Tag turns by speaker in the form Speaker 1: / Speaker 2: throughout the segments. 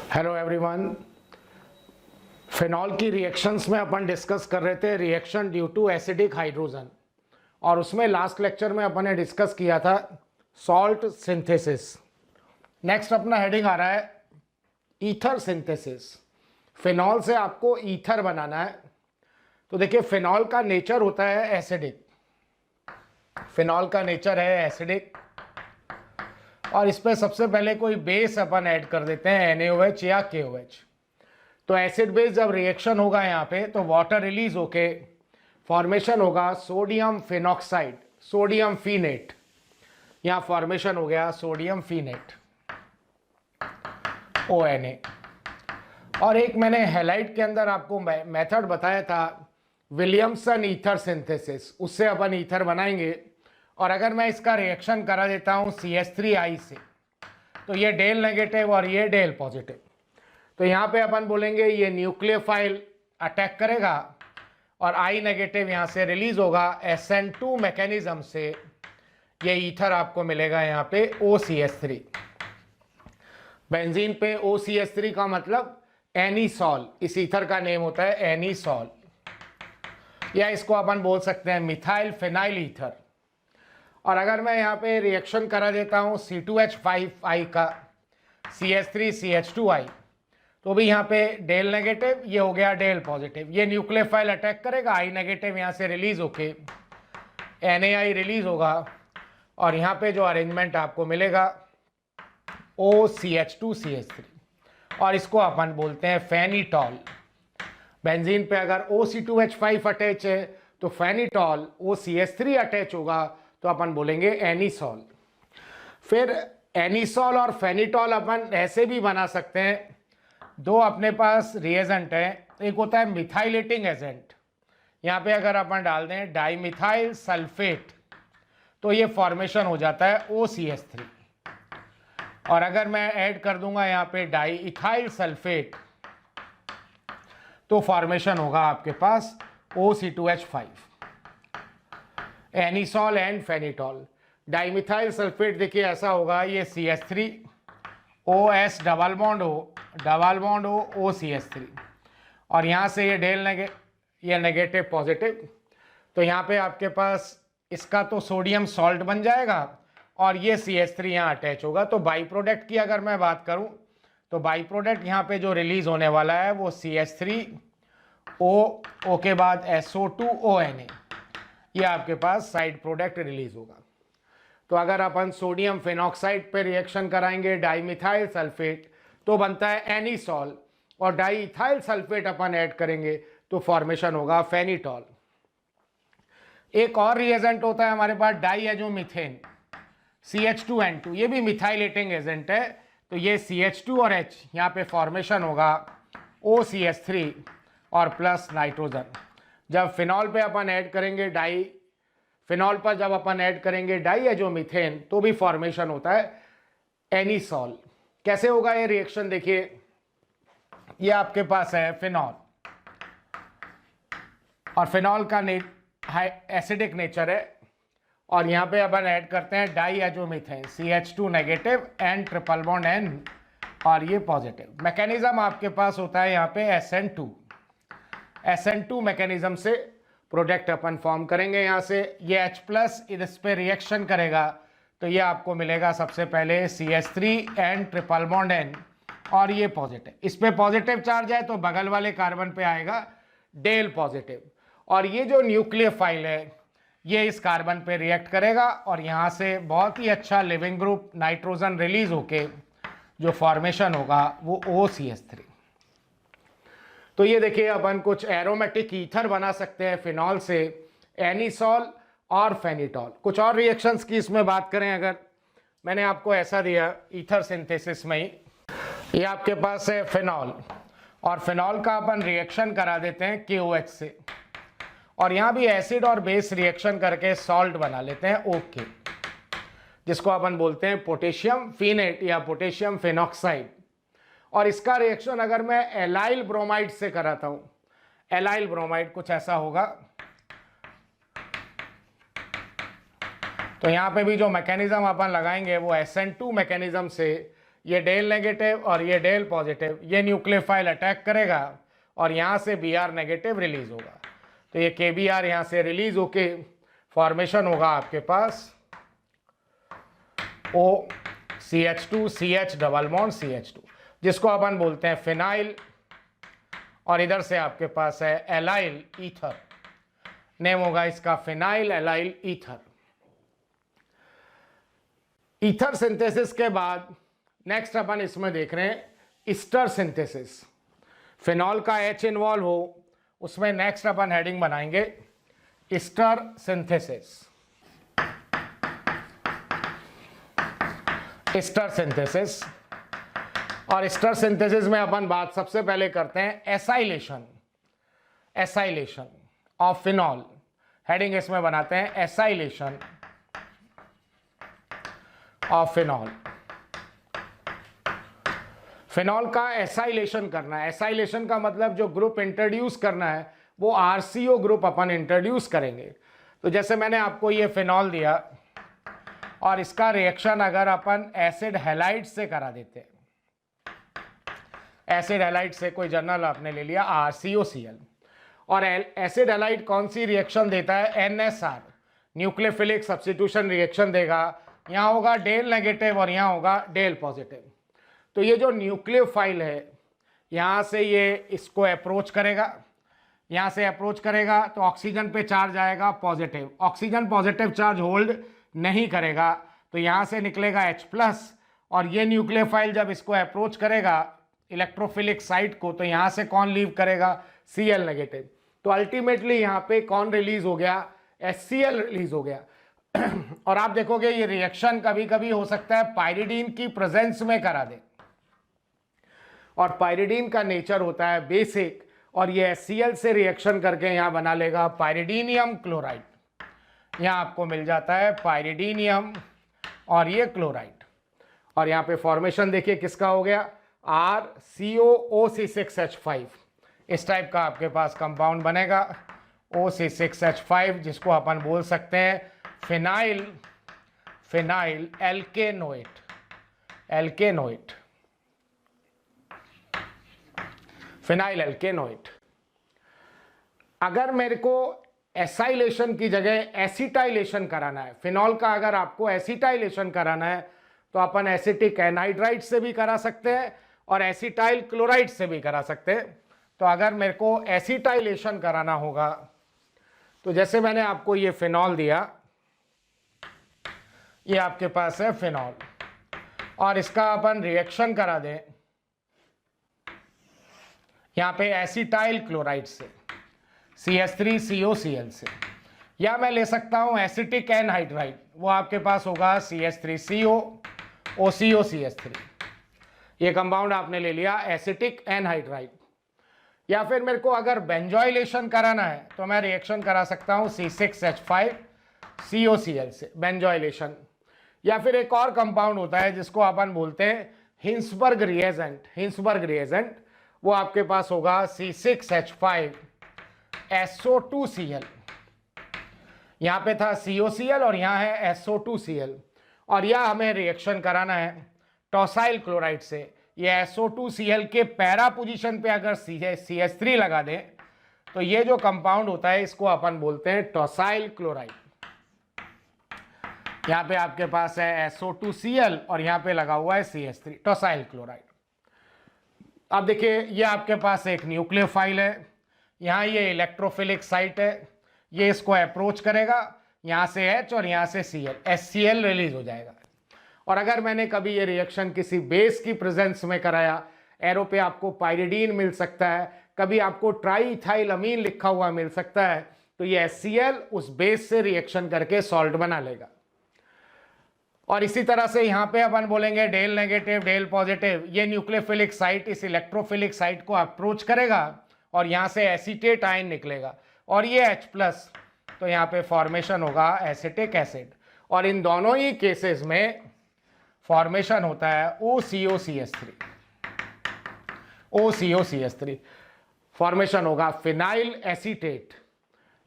Speaker 1: Hello everyone, phenol की reactions में अपन डिस्कस कर रहे थे reaction due to acidic hydrogen, और उसमें लास्ट लेक्चर में अपन ने डिस्कस किया था सॉल्ट सिंथेसिस। नेक्स्ट अपना हेडिंग आ रहा है ईथर सिंथेसिस। फिनॉल से आपको ईथर बनाना है। तो देखिए, फिनॉल का नेचर होता है एसिडिक। फिनॉल का नेचर है एसिडिक, और इस पर सबसे पहले कोई बेस अपन ऐड कर देते हैं NaOH या KOH। तो एसिड बेस जब रिएक्शन होगा यहाँ पे, तो वाटर रिलीज होके फॉर्मेशन होगा सोडियम फिनॉक्साइड, सोडियम फीनेट। यहाँ फॉर्मेशन हो गया सोडियम फीनेट ONA। और एक मैंने हैलाइड के अंदर आपको मेथड बताया था विलियमसन ईथर सिंथेसिस, उससे अपन ईथर बनाएंगे। और अगर मैं इसका रिएक्शन करा देता हूँ CH3I से, तो ये डेल नेगेटिव और ये डेल पॉजिटिव। तो यहाँ पे अपन बोलेंगे ये न्यूक्लियोफाइल अटैक करेगा और I नेगेटिव यहाँ से रिलीज होगा SN2 मैकेनिज्म से। ये ईथर आपको मिलेगा यहाँ पे OCH3। बेंजीन पे OCH3 का मतलब एनीसॉल, इस ईथर का नेम होता है एनीसॉल, या इसको अपन बोल सकते हैं मिथाइल फिनाइल ईथर। और अगर मैं यहाँ पे रिएक्शन करा देता हूँ C2H5I का CH3CH2I, तो भी यहाँ पे डेल नेगेटिव, ये हो गया डेल पॉजिटिव। ये न्यूक्लियोफाइल अटैक करेगा, I नेगेटिव यहाँ से रिलीज होके NaI रिलीज होगा, और यहाँ पे जो अरेंजमेंट आपको मिलेगा OCH2CH3, और इसको अपन बोलते हैं फेनिटॉल। बेंजीन पे अगर OC2H5 अटैच है तो फेनिटॉल, OCH3 अटैच होगा तो अपन बोलेंगे एनीसॉल। फिर एनीसॉल और फेनिटॉल अपन ऐसे भी बना सकते हैं। दो अपने पास रिएजेंट है, एक होता है मिथाइलेटिंग एजेंट। यहाँ पे अगर अपन डाल दें डाइमिथाइल सल्फेट, तो ये फॉर्मेशन हो जाता है OCH3। और अगर मैं ऐड कर दूंगा यहाँ पे डाइइथाइल सल्फेट, तो फॉर्मेशन होगा आपके पास OC2H5। एनीसॉल एंड फेनिटॉल। डाइमिथाइल सल्फेट देखिए ऐसा होगा, ये CH3 OS double bond O OCH3, और यहाँ से ये नेगेटिव पॉजिटिव। तो यहाँ पे आपके पास इसका तो सोडियम सॉल्ट बन जाएगा, और ये CH3 यहाँ अटैच होगा। तो बाई प्रोडक्ट की अगर मैं बात करूँ, तो बाई प्रोडक्ट यहाँ पे जो रिलीज होने वाला है वो CH3O के बाद SO2 ONA, ये आपके पास साइड प्रोडक्ट रिलीज होगा। तो अगर अपन सोडियम फिनॉक्साइड पे रिएक्शन कराएंगे डाइमिथाइल सल्फेट, तो बनता है एनीसॉल, और डाइइथाइल सल्फेट अपन ऐड करेंगे तो फॉर्मेशन होगा फेनिटॉल। एक और रिएजेंट होता है हमारे पास डाइएजोमीथेन CH2N2, ये भी मिथाइलेटिंग एजेंट है। तो ये CH2 और H, यहाँ पे फॉर्मेशन होगा OCH3 और प्लस नाइट्रोजन। जब फिनॉल पे अपन ऐड करेंगे फिनॉल पर जब अपन ऐड करेंगे डाइएजोमीथेन, तो भी फॉर्मेशन होता है एनीसॉल। कैसे होगा ये रिएक्शन देखिए, ये आपके पास है फिनॉल, और फिनॉल का एसिडिक नेचर है, और यहाँ पे अपन ऐड करते हैं डाइएजोमीथेन CH2 negative and triple bond N, और ये पॉजिटिव। मैकेनिज्म आपके पास होता है यहाँ पे SN2 मैकेनिज्म से प्रोडक्ट अपन फॉर्म करेंगे। यहाँ से ये H+ इस पे रिएक्शन करेगा, तो ये आपको मिलेगा सबसे पहले CH3 and triple bond N, और ये पॉजिटिव। इस पे पॉजिटिव चार्ज है तो बगल वाले कार्बन पे आएगा डेल पॉजिटिव, और ये जो न्यूक्लियोफाइल है ये इस कार्बन पे रिएक्ट करेगा, और यहाँ से बहुत ही अच्छा लिविंग ग्रुप नाइट्रोजन रिलीज होके जो फॉर्मेशन होगा वो OCH3। तो ये देखिए अपन कुछ एरोमेटिक ईथर बना सकते हैं फिनॉल से, एनीसॉल और फेनिटॉल। कुछ और रिएक्शंस की इसमें बात करें, अगर मैंने आपको ऐसा दिया ईथर सिंथेसिस में ही, ये आपके पास है फिनॉल, और फिनॉल का अपन रिएक्शन करा देते हैं KOH से, और यहाँ भी एसिड और बेस रिएक्शन करके सॉल्ट बना लेते हैं OK, जिसको अपन बोलते हैं पोटेशियम फीनेट या पोटेशियम फिनॉक्साइड। और इसका रिएक्शन अगर मैं एलाइल ब्रोमाइड से कराता हूँ, एलाइल ब्रोमाइड कुछ ऐसा होगा, तो यहाँ पे भी जो मैकेनिज्म अपन लगाएंगे वो SN2 मैकेनिज्म से, ये डेल नेगेटिव और ये डेल पॉजिटिव, ये न्यूक्लियोफाइल अटैक करेगा और यहाँ से Br नेगेटिव रिलीज होगा। तो ये KBr यहाँ से रिलीज होके फॉर्मेशन होगा आपके पास OCH2 CH double bond CH2, जिसको अपन बोलते हैं फिनाइल, और इधर से आपके पास है एलाइल ईथर, नेम होगा इसका phenyl allyl ether. Ether synthesis के बाद नेक्स्ट अपन इसमें देख रहे हैं ईस्टर सिंथेसिस। फिनॉल का H इन्वॉल्व हो उसमें नेक्स्ट अपन हेडिंग बनाएंगे ईस्टर सिंथेसिस। ईस्टर सिंथेसिस, और ईस्टर सिंथेसिस में अपन बात सबसे पहले करते हैं एसाइलेशन ऑफ फिनॉल। हेडिंग इसमें बनाते हैं एसाइलेशन ऑफ फिनॉल। फिनॉल का एसाइलेशन करना है। एसाइलेशन का मतलब जो ग्रुप इंट्रोड्यूस करना है वो RCO ग्रुप अपन इंट्रोड्यूस करेंगे। तो जैसे मैंने आपको ये फिनॉल दिया और इसका रिएक्शन अगर अपन एसिड हैलाइड से करा देते हैं, एसिड हैलाइड से कोई जर्नल आपने ले लिया RCOCl, और एसिड हैलाइड कौन सी रिएक्शन देता है? NSR, न्यूक्लियोफिलिक सब्स्टिट्यूशन रिएक्शन देगा। यहाँ होगा डेल नेगेटिव और यहाँ होगा डेल पॉजिटिव। तो ये जो न्यूक्लियोफाइल है यहाँ से ये इसको अप्रोच करेगा, यहाँ से अप्रोच करेगा तो ऑक्सीजन पे चार्ज आएगा positive, oxygen positive charge hold नहीं करेगा तो यहाँ से निकलेगा H+, और ये न्यूक्लियोफाइल जब इसको अप्रोच करेगा इलेक्ट्रोफिलिक साइट को तो यहाँ से कौन लीव करेगा? Cl negative. तो अल्टीमेटली यहाँ पे कौन रिलीज हो गया? HCl रिलीज हो गया। और आप देखोगे ये रिएक्शन कभी कभी हो सकता है पाइरिडीन की प्रेजेंस में करा दे, और पाइरिडीन का नेचर होता है बेसिक, और ये HCl से रिएक्शन करके यहाँ बना लेगा पाइरिडीनियम क्लोराइड। यहाँ आपको मिल जाता है पाइरिडीनियम और ये क्लोराइड, और यहाँ पे फॉर्मेशन देखिए किसका हो गया? RCOOC6H5। इस टाइप का आपके पास कंपाउंड बनेगा OC6H5, जिसको अपन बोल सकते हैं फिनाइल एल्केनोइट। फिनाइल एल्केनोइट। अगर मेरे को एसाइलेशन की जगह एसिटाइलेशन कराना है, फिनॉल का अगर आपको एसिटाइलेशन कराना है तो अपन एसिटिक एनहाइड्राइड से भी करा सकते हैं और एसिटाइल क्लोराइड से भी करा सकते हैं। तो अगर मेरे को एसिटाइलेशन कराना होगा तो जैसे मैंने आपको ये फिनॉल दिया, ये आपके पास है फिनॉल, और इसका अपन रिएक्शन करा दें यहाँ पे एसिटाइल क्लोराइड से CH3COCl से, या मैं ले सकता हूँ एसिटिक एनहाइड्राइड, वो आपके पास होगा CH3CO OCOCH3। ये कंपाउंड आपने ले लिया एसिटिक एनहाइड्राइड। या फिर मेरे को अगर बेंजोइलेशन कराना है तो मैं रिएक्शन करा सकता हूँ C6H5 COCl से, बेंजोइलेशन। या फिर एक और कंपाउंड होता है जिसको अपन बोलते हैं हिंसबर्ग रिएजेंट, वो आपके पास होगा C6H5 SO2Cl। यहाँ पे था COCl और यहाँ है SO2Cl, और यह हमें रिएक्शन कराना है टॉसाइल क्लोराइड से। ये SO2Cl के पैरा पोजीशन पे अगर CH3 लगा दें तो ये जो कंपाउंड होता है इसको अपन बोलते हैं टॉसाइल क्लोराइड। यहाँ पे आपके पास है SO2Cl और यहाँ पे लगा हुआ है CH3, टॉसाइल क्लोराइड। अब देखिए ये आपके पास एक न्यूक्लियोफाइल है, यहाँ ये इलेक्ट्रोफिलिक साइट है, ये इसको अप्रोच करेगा, यहाँ से H और यहाँ से Cl, HCl रिलीज हो जाएगा। और अगर मैंने कभी ये रिएक्शन किसी बेस की प्रेजेंस में कराया, एरो पे आपको पाइरिडीन मिल सकता है, कभी आपको ट्राईइथाइलअमीन लिखा हुआ मिल सकता है, तो ये HCl उस बेस से रिएक्शन करके सॉल्ट बना लेगा। और इसी तरह से यहाँ पे अपन बोलेंगे डेल नेगेटिव डेल पॉजिटिव, ये न्यूक्लियोफिलिक साइट इस इलेक्ट्रोफिलिक साइट को अप्रोच करेगा और यहाँ से एसीटेट आयन निकलेगा, और ये H+, तो यहाँ पे फॉर्मेशन होगा एसिटिक एसिड। और इन दोनों ही केसेस में फॉर्मेशन होता है OCOCH3, फॉर्मेशन होगा फिनाइल एसीटेट,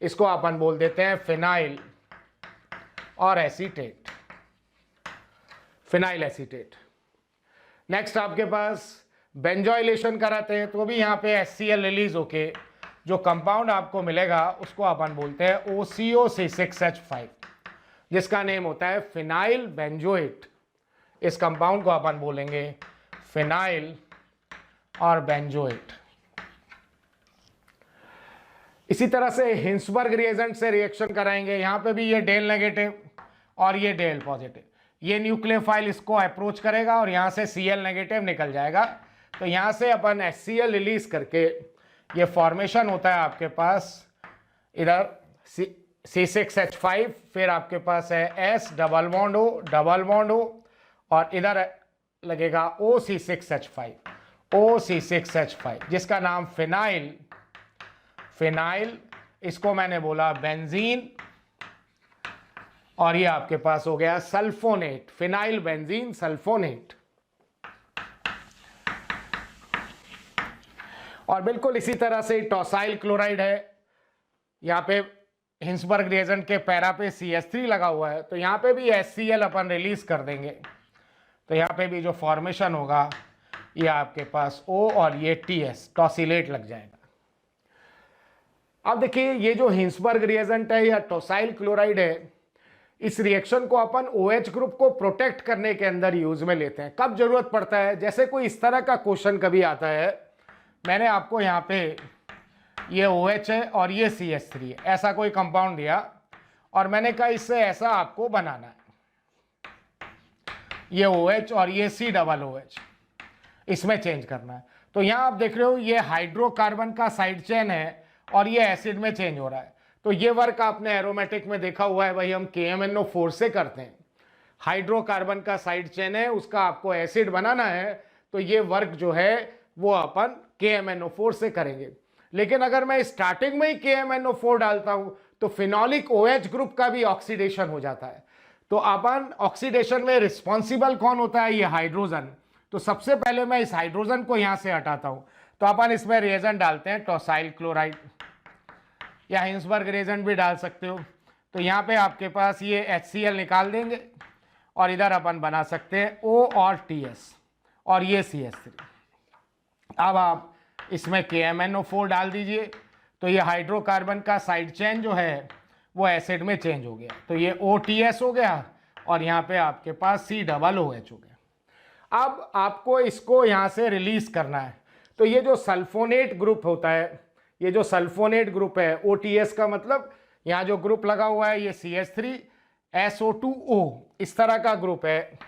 Speaker 1: इसको अपन बोल देते हैं फिनाइल और एसीटेट, फिनाइल एसीटेट। नेक्स्ट आपके पास बेंजोइलेशन कराते हैं तो भी यहाँ पे HCl रिलीज होके जो कंपाउंड आपको मिलेगा उसको अपन बोलते हैं OCO C6H5, जिसका नेम होता है फिनाइल बेंजोएट। इस कंपाउंड को अपन बोलेंगे फिनाइल और बेंजोएट। इसी तरह से हिंसबर्ग रिएजेंट से रिएक्शन कराएंगे, यहाँ पे भी ये डेल नेगेटिव और ये डेल पॉजिटिव, ये न्यूक्लियोफाइल इसको अप्रोच करेगा और यहाँ से Cl नेगेटिव निकल जाएगा। तो यहाँ से अपन HCl रिलीज करके ये फॉर्मेशन होता है आपके पास इधर C6H5, फिर आपके पास है S डबल बॉन्ड O और इधर लगेगा OC6H5, जिसका नाम फिनाइल, इसको मैंने बोला बेंजीन, और ये आपके पास हो गया सल्फोनेट, फिनाइल बेंजीन सल्फोनेट। और बिल्कुल इसी तरह से टॉसाइल क्लोराइड है, यहाँ पे हिंसबर्ग रिएजेंट के पैरा पे CH3 लगा हुआ है, तो यहाँ पे भी HCl अपन रिलीज कर देंगे। तो यहाँ पे भी जो फॉर्मेशन होगा ये आपके पास O और ये TS टॉसिलेट लग जाएगा। अब देखिए ये जो हिंसबर्ग रिएजेंट है या टॉसाइल क्लोराइड है, इस रिएक्शन को अपन OH ग्रुप को प्रोटेक्ट करने के अंदर यूज में लेते हैं। कब जरूरत पड़ता है, जैसे कोई इस तरह का क्वेश्चन कभी आता है, मैंने आपको यहाँ पे ये OH है और ये CH3 है, ऐसा कोई कंपाउंड दिया और मैंने कहा इससे ऐसा आपको बनाना है, ये OH और ये COOH इसमें चेंज करना है। तो यहाँ आप देख रहे हो ये हाइड्रोकार्बन का साइड चेन है और ये एसिड में चेंज हो रहा है। तो ये वर्क आपने एरोमेटिक में देखा हुआ है भाई, हम KMNO4 से करते हैं। हाइड्रोकार्बन का साइड चेन है, उसका आपको एसिड बनाना है, तो ये वर्क जो है वो अपन KMNO4 से करेंगे। लेकिन अगर मैं स्टार्टिंग में ही KMNO4 डालता हूं तो फिनोलिक OH ग्रुप का भी ऑक्सीडेशन हो जाता है। तो अपन ऑक्सीडेशन में रिस्पॉन्सिबल कौन होता है, ये हाइड्रोजन। तो सबसे पहले मैं इस हाइड्रोजन को यहां से हटाता हूं। तो अपन इसमें रिएजेंट डालते हैं टॉसाइल क्लोराइड, या हिंसबर्ग रिएजेंट भी डाल सकते हो। तो यहाँ पे आपके पास ये HCl निकाल देंगे और इधर अपन बना सकते हैं O और TS और ये CH3। अब आप इसमें KMNO4 डाल दीजिए, तो ये हाइड्रोकार्बन का साइड चेन जो है वो एसिड में चेंज हो गया, तो ये OTS हो गया और यहाँ पे आपके पास COOH हो गया। अब आपको इसको यहाँ से रिलीज करना है। तो ये जो सल्फोनेट ग्रुप होता है, ये जो सल्फोनेट ग्रुप है, OTS का मतलब यहाँ जो ग्रुप लगा हुआ है ये CH3 SO2O इस तरह का ग्रुप है,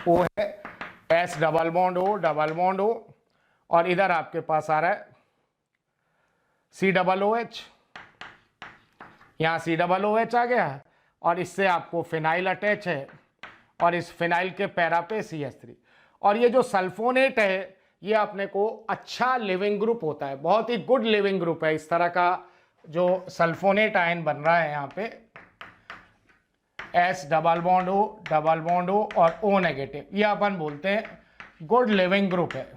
Speaker 1: O है S डबल बॉन्ड O और इधर आपके पास आ रहा है COOH, यहाँ COOH आ गया और इससे आपको फिनाइल अटैच है और इस फिनाइल के पैरा पे CH3। और ये जो सल्फोनेट है ये अपने को अच्छा लिविंग ग्रुप होता है, बहुत ही गुड लिविंग ग्रुप है। इस तरह का जो सल्फोनेट आयन बन रहा है यहाँ पे S डबल बॉन्ड O और O नेगेटिव, ये अपन बोलते हैं गुड लिविंग ग्रुप है,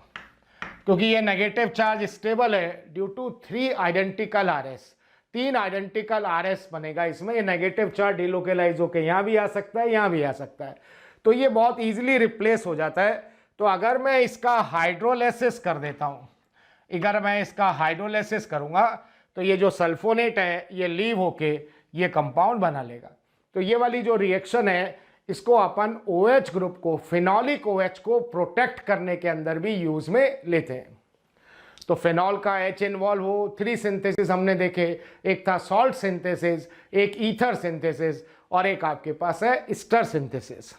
Speaker 1: क्योंकि ये नेगेटिव चार्ज स्टेबल है due to 3 identical RS। 3 identical RS बनेगा इसमें, ये नेगेटिव चार्ज डिलोकेलाइज होकर यहाँ भी आ सकता है, यहाँ भी आ सकता है, तो ये बहुत इजीली रिप्लेस हो जाता है। तो अगर मैं इसका हाइड्रोलाइसिस कर देता हूँ, अगर मैं इसका हाइड्रोलाइसिस करूँगा तो ये जो सल्फोनेट है ये लीव होके ये कंपाउंड बना लेगा। तो ये वाली जो रिएक्शन है इसको अपन OH ग्रुप को, फिनोलिक OH को प्रोटेक्ट करने के अंदर भी यूज में लेते हैं। तो फिनॉल का H इन्वॉल्व हो, 3 सिंथेसिस हमने देखे, एक था सॉल्ट सिंथेसिस, एक ईथर सिंथेसिस और एक आपके पास है ester synthesis.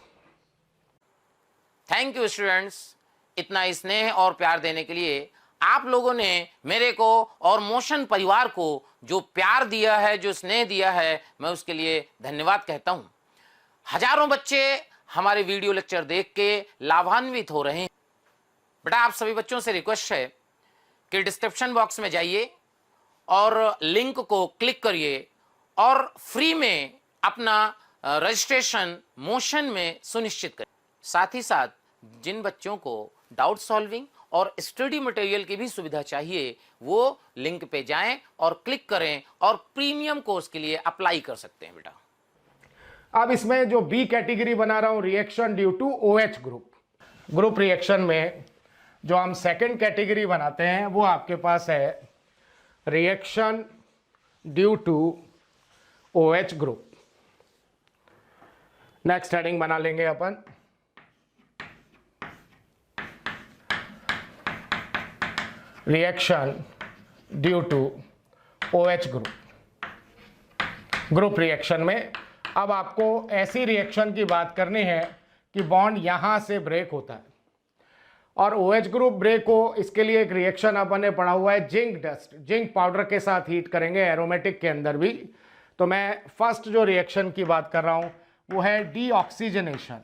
Speaker 2: Thank you students, इतना स्नेह और प्यार देने के लिए। आप लोगों ने मेरे को और मोशन परिवार को जो प्यार दिया है, जो स्नेह दिया है, मैं उसके लिए धन्यवाद कहता हूं। हजारों बच्चे हमारे वीडियो लेक्चर देख के लाभान्वित हो रहे हैं। बेटा आप सभी बच्चों से रिक्वेस्ट है कि डिस्क्रिप्शन बॉक्स में जाइए और लिंक को क्लिक करिए और फ्री में अपना रजिस्ट्रेशन मोशन में सुनिश्चित करिए। साथ ही साथ जिन बच्चों को डाउट सॉल्विंग और स्टडी मटेरियल की भी सुविधा चाहिए, वो लिंक पे जाएं और क्लिक करें और प्रीमियम कोर्स के लिए अप्लाई कर सकते हैं बेटा।
Speaker 1: अब इसमें जो बी कैटेगरी बना रहा हूं, reaction due to OH group reaction में जो हम सेकंड कैटेगरी बनाते हैं वो आपके पास है reaction due to OH group. Next heading बना लेंगे अपन reaction due to OH group reaction में अब आपको ऐसी रिएक्शन की बात करनी है कि बॉन्ड यहां से ब्रेक होता है और OH ग्रुप ब्रेक हो, इसके लिए एक रिएक्शन अपन ने पढ़ा हुआ है जिंक पाउडर के साथ हीट करेंगे एरोमेटिक के अंदर भी। तो मैं फर्स्ट जो रिएक्शन की बात कर रहा हूं वो है डीऑक्सीजनेशन।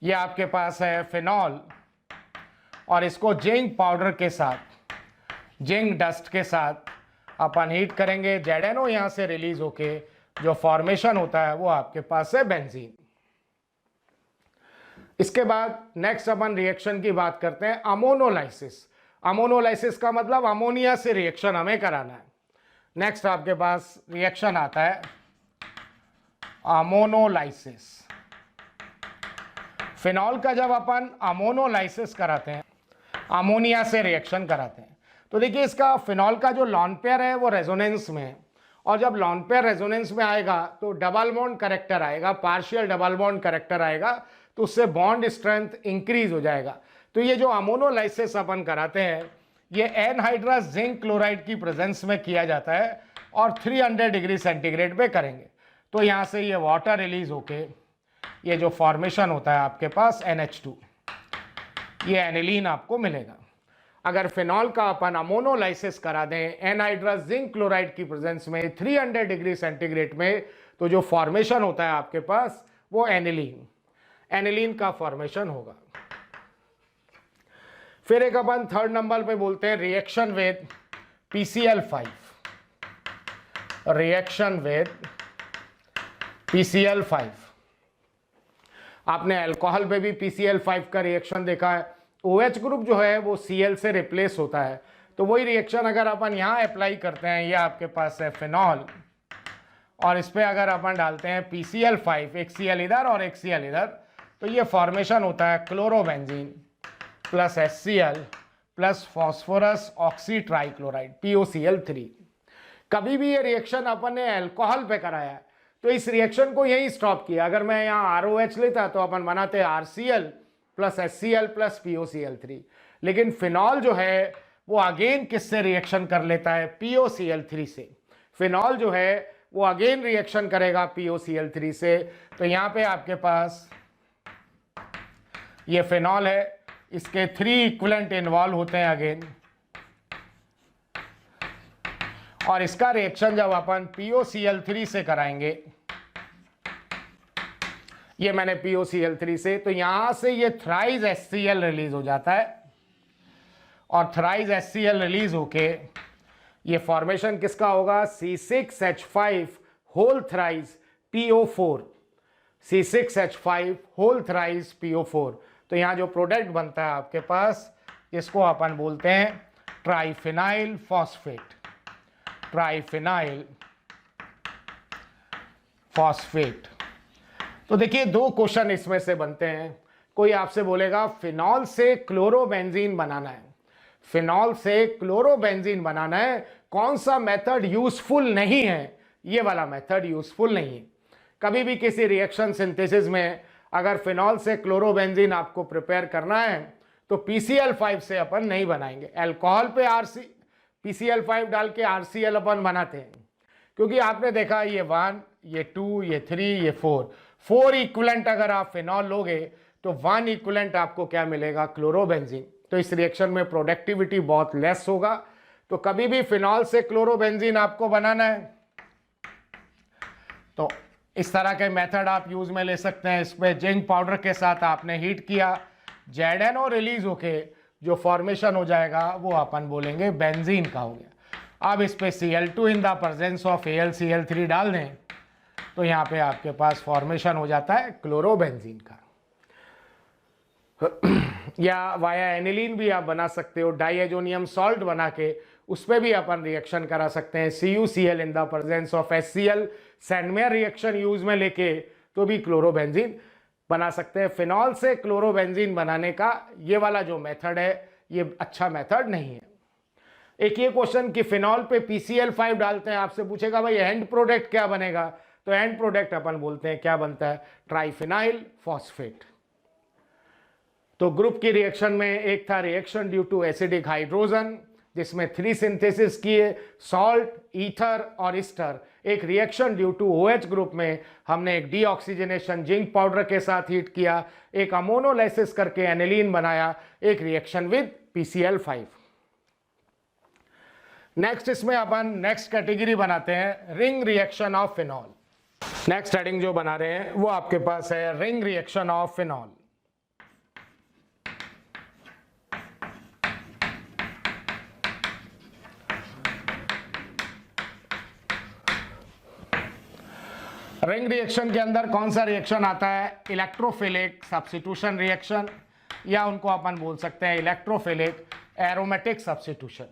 Speaker 1: ये आपके पास है फिनॉल और इसको जिंक पाउडर के साथ, जिंक डस्ट के साथ अपन हीट करेंगे। ZNO यहां से रिलीज होके जो फॉर्मेशन होता है वो आपके पास है बेंजीन। इसके बाद नेक्स्ट अपन रिएक्शन की बात करते हैं अमोनोलाइसिस। अमोनोलाइसिस का मतलब अमोनिया से रिएक्शन हमें कराना है। नेक्स्ट आपके पास रिएक्शन आता है अमोनोलाइसिस। फिनॉल का जब अपन अमोनोलाइसिस कराते हैं, अमोनिया से रिएक्शन कराते हैं, तो देखिए इसका फिनॉल का जो लॉन पेयर है वो रेजोनेंस में है और जब लॉन पेयर रेजोनेंस में आएगा तो डबल बॉन्ड करेक्टर आएगा, पार्शियल डबल बॉन्ड करेक्टर आएगा, तो उससे बॉन्ड स्ट्रेंथ इंक्रीज हो जाएगा। तो ये जो अमोनोलाइसिस अपन कराते हैं ये एनहाइड्रस जिंक क्लोराइड की प्रेजेंस में किया जाता है और 300 डिग्री सेंटीग्रेड पे करेंगे। तो यहाँ से ये वाटर रिलीज होके ये जो फॉर्मेशन होता है आपके पास NH2, ये एनिलीन आपको मिलेगा। अगर फिनॉल का अपन अमोनोलाइसिस करा दें एनहाइड्रस जिंक क्लोराइड की प्रेजेंस में 300 डिग्री सेंटीग्रेड में, तो जो फॉर्मेशन होता है आपके पास वो एनिलीन का फॉर्मेशन होगा। फिर एक अपन थर्ड नंबर पे बोलते हैं reaction with PCl5। Reaction with PCl5, आपने अल्कोहल पे भी PCl5 का रिएक्शन देखा है। OH ग्रुप जो है वो Cl से रिप्लेस होता है, तो वही रिएक्शन अगर अपन यहाँ अप्लाई करते हैं, ये आपके पास है फिनॉल और इस पर अगर अपन डालते हैं PCl5, एक Cl इधर और एक Cl इधर, तो ये फॉर्मेशन होता है chlorobenzene plus HCl plus phosphorus oxy trichloride POCl3। कभी भी ये रिएक्शन अपन ने अल्कोहल पे कराया है तो इस रिएक्शन को यही स्टॉप किया। अगर मैं यहाँ ROH लेता तो अपन बनाते RCl plus HCl plus POCl3, लेकिन फिनॉल जो है वो अगेन किससे रिएक्शन कर लेता है, POCl3 से। फिनॉल जो है वो अगेन रिएक्शन करेगा POCl3 से। तो यहाँ पे आपके पास ये फिनॉल है, इसके 3 इक्विवेलेंट इन्वॉल्व होते हैं अगेन, और इसका रिएक्शन जब अपन POCl3 से कराएंगे, ये मैंने POCl3 से, तो यहां से ये थ्राइज HCl रिलीज हो जाता है और थ्राइज HCl रिलीज होके ये फॉर्मेशन किसका होगा, C6H5 whole thrice PO4, C6H5 whole thrice PO4। तो यहाँ जो प्रोडक्ट बनता है आपके पास, इसको अपन बोलते हैं ट्राइफिनाइल फॉस्फेट। Triphenyl phosphate. तो देखिए 2 क्वेश्चन इसमें से बनते हैं। कोई आपसे बोलेगा फिनॉल से क्लोरोबेंजीन बनाना है, फिनॉल से क्लोरोबेंजीन बनाना है, कौन सा मेथड यूजफुल नहीं है? ये वाला मेथड यूजफुल नहीं है। कभी भी किसी रिएक्शन सिंथेसिस में अगर फिनॉल से क्लोरोबेंजीन आपको प्रिपेयर करना है तो PCl5 से अपन नहीं बनाएंगे। अल्कोहल पे PCl5 डाल के RCl अपन बनाते हैं, क्योंकि आपने देखा ये 1, ये 2, ये 3, ये 4 इक्विवेलेंट अगर आप फिनॉल लोगे तो 1 इक्विवेलेंट आपको क्या मिलेगा, क्लोरोबेंजीन। तो इस रिएक्शन में प्रोडक्टिविटी बहुत लेस होगा। तो कभी भी फिनॉल से क्लोरोबेंजीन आपको बनाना है तो इस तरह के मेथड आप यूज में ले सकते हैं। इसमें जिंक पाउडर के साथ आपने हीट किया, ZNO रिलीज होके जो फॉर्मेशन हो जाएगा वो अपन बोलेंगे बेंजीन का हो गया। अब इस पे Cl2 in the presence of AlCl3 डाल दें तो यहाँ पे आपके पास फॉर्मेशन हो जाता है क्लोरोबेंजीन का। या वाया एनिलीन भी आप बना सकते हो, डाइएजोनियम सॉल्ट बना के उस पर भी अपन रिएक्शन करा सकते हैं, CuCl in the presence of HCl, Sandmeyer reaction use में लेके तो भी क्लोरोबेंजीन बना सकते हैं। फिनॉल से क्लोरोबेंजीन बनाने का ये वाला जो मेथड है ये अच्छा मेथड नहीं है। एक ये क्वेश्चन कि फिनॉल पे PCl5 डालते हैं, आपसे पूछेगा भाई एंड प्रोडक्ट क्या बनेगा, तो एंड प्रोडक्ट अपन बोलते हैं क्या बनता है, ट्राइफिनाइल फॉस्फेट। तो ग्रुप की रिएक्शन में एक था reaction due to acidic hydrogen जिसमें 3 सिंथेसिस किए, सॉल्ट, ईथर और ईस्टर। एक reaction due to OH group में हमने एक डीऑक्सीजनेशन जिंक पाउडर के साथ हीट किया, एक अमोनोलाइसिस करके एनिलीन बनाया, एक रिएक्शन विद PCl5। नेक्स्ट इसमें अपन नेक्स्ट कैटेगरी बनाते हैं ring reaction of phenol. Next heading जो बना रहे हैं वो आपके पास है ring reaction of phenol. Ring reaction के अंदर कौन सा रिएक्शन आता है, इलेक्ट्रोफिलिक सब्स्टिट्यूशन रिएक्शन, या उनको अपन बोल सकते हैं इलेक्ट्रोफिलिक एरोमेटिक सब्स्टिट्यूशन।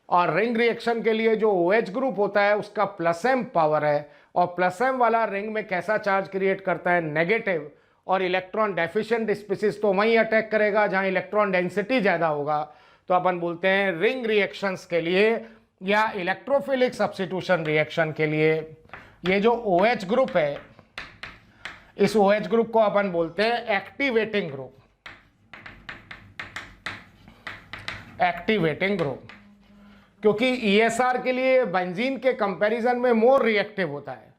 Speaker 1: और रिंग रिएक्शन के लिए जो OH ग्रुप होता है उसका +m पावर है, और +m वाला रिंग में कैसा चार्ज क्रिएट करता है, नेगेटिव, और इलेक्ट्रॉन डेफिशिएंट स्पीसीज तो वहीं अटैक करेगा जहां इलेक्ट्रॉन डेंसिटी ज़्यादा होगा। तो अपन बोलते हैं रिंग रिएक्शंस के लिए या इलेक्ट्रोफिलिक सब्स्टिट्यूशन रिएक्शन के लिए ये जो OH ग्रुप है, इस OH ग्रुप को अपन बोलते हैं एक्टिवेटिंग ग्रुप। एक्टिवेटिंग ग्रुप क्योंकि ESR के लिए बेंजीन के कंपैरिजन में मोर रिएक्टिव होता है।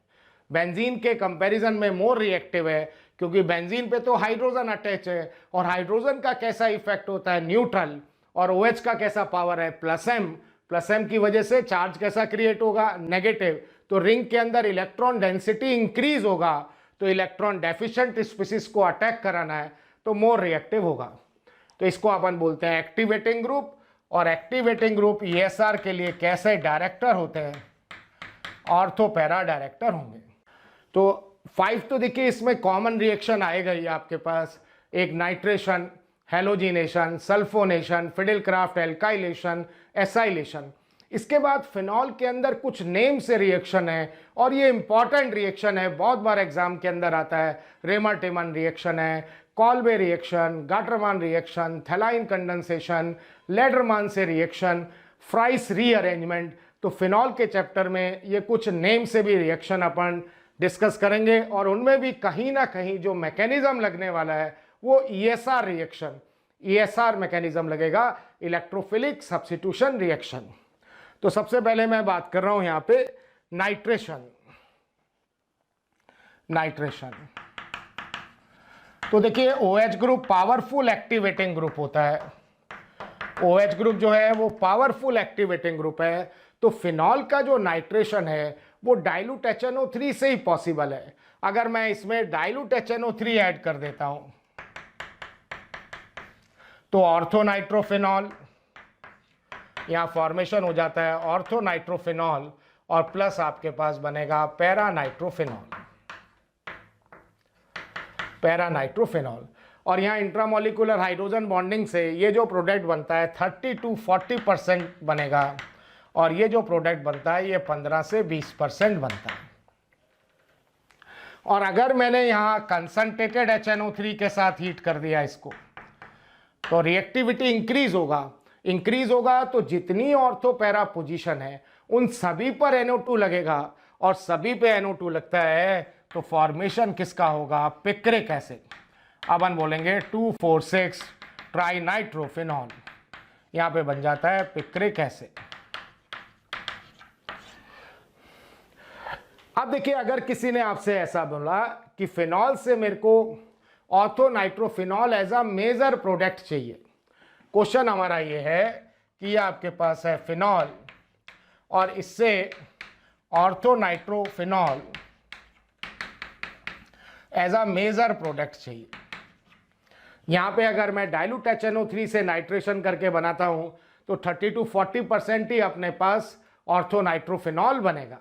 Speaker 1: बेंजीन के कंपैरिजन में मोर रिएक्टिव है क्योंकि बेंजीन पे तो हाइड्रोजन अटैच है, और हाइड्रोजन का कैसा इफेक्ट होता है, न्यूट्रल, और OH का कैसा पावर है, +m की वजह से चार्ज कैसा क्रिएट होगा, नेगेटिव। तो रिंग के अंदर इलेक्ट्रॉन डेंसिटी इंक्रीज होगा, तो इलेक्ट्रॉन डेफिशिएंट स्पीसीज को अटैक कराना है तो मोर रिएक्टिव होगा। तो इसको अपन बोलते हैं एक्टिवेटिंग ग्रुप। और एक्टिवेटिंग ग्रुप ESR के लिए कैसे डायरेक्टर होते हैं, ऑर्थो पैरा डायरेक्टर होंगे। तो 5 तो देखिए इसमें कॉमन रिएक्शन आएगा ही आपके पास, एक nitration, halogenation, sulphonation, Friedel Crafts alkylation, acylation. इसके बाद फिनॉल के अंदर कुछ नेम से रिएक्शन है और ये इंपॉर्टेंट रिएक्शन है, बहुत बार एग्जाम के अंदर आता है। रेमर-टेमन रिएक्शन है, Kolbe reaction, Gattermann reaction, थैलाइन condensation, लेडरमान से रिएक्शन, फ्राइस रीअरेंजमेंट। तो फिनॉल के चैप्टर में ये कुछ नेम से भी रिएक्शन अपन डिस्कस करेंगे, और उनमें भी कहीं ना कहीं जो मैकेनिज्म लगने वाला है वो ESR रिएक्शन, ESR मैकेनिज्म लगेगा, इलेक्ट्रोफिलिक सब्स्टिट्यूशन रिएक्शन। तो सबसे पहले मैं बात कर रहा हूं यहां पे नाइट्रेशन। तो देखिए OH group powerful activating group होता है। OH ग्रुप जो है वो पावरफुल एक्टिवेटिंग ग्रुप है। तो फिनॉल का जो नाइट्रेशन है वो डाइल्यूट HNO3 से ही पॉसिबल है। अगर मैं इसमें डाइल्यूट HNO3 ऐड कर देता हूं तो ऑर्थोनाइट्रोफिनॉल, यहां फॉर्मेशन हो जाता है ऑर्थोनाइट्रोफिनॉल, और प्लस आपके पास बनेगा पैरानाइट्रोफिनॉल। और यहाँ इंट्रामोलिकुलर हाइड्रोजन बॉन्डिंग से ये जो प्रोडक्ट बनता है 30 to 40% बनेगा, और ये जो प्रोडक्ट बनता है ये 15 से 20% बनता है। और अगर मैंने यहाँ कंसंट्रेटेड HNO3 के साथ हीट कर दिया इसको, तो रिएक्टिविटी इंक्रीज होगा तो जितनी ऑर्थो पैरा पोजीशन है उन सभी पर NO2 लगेगा, और सभी पे NO2 लगता है तो फॉर्मेशन किसका होगा, पिक्रिक एसिड। अपन बोलेंगे 2,4,6 ट्राइनाइट्रोफिनॉल, यहां पे बन जाता है पिक्रिक एसिड। अब देखिए अगर किसी ने आपसे ऐसा बोला कि फिनॉल से मेरे को orthonitrophenol as a major product चाहिए, क्वेश्चन हमारा ये है कि ये आपके पास है फिनॉल और इससे orthonitrophenol as a major product चाहिए। यहां पे अगर मैं डाइल्यूट HNO3 से नाइट्रेशन करके बनाता हूं तो 30 to 40% ही अपने पास ऑर्थोनाइट्रोफिनॉल बनेगा।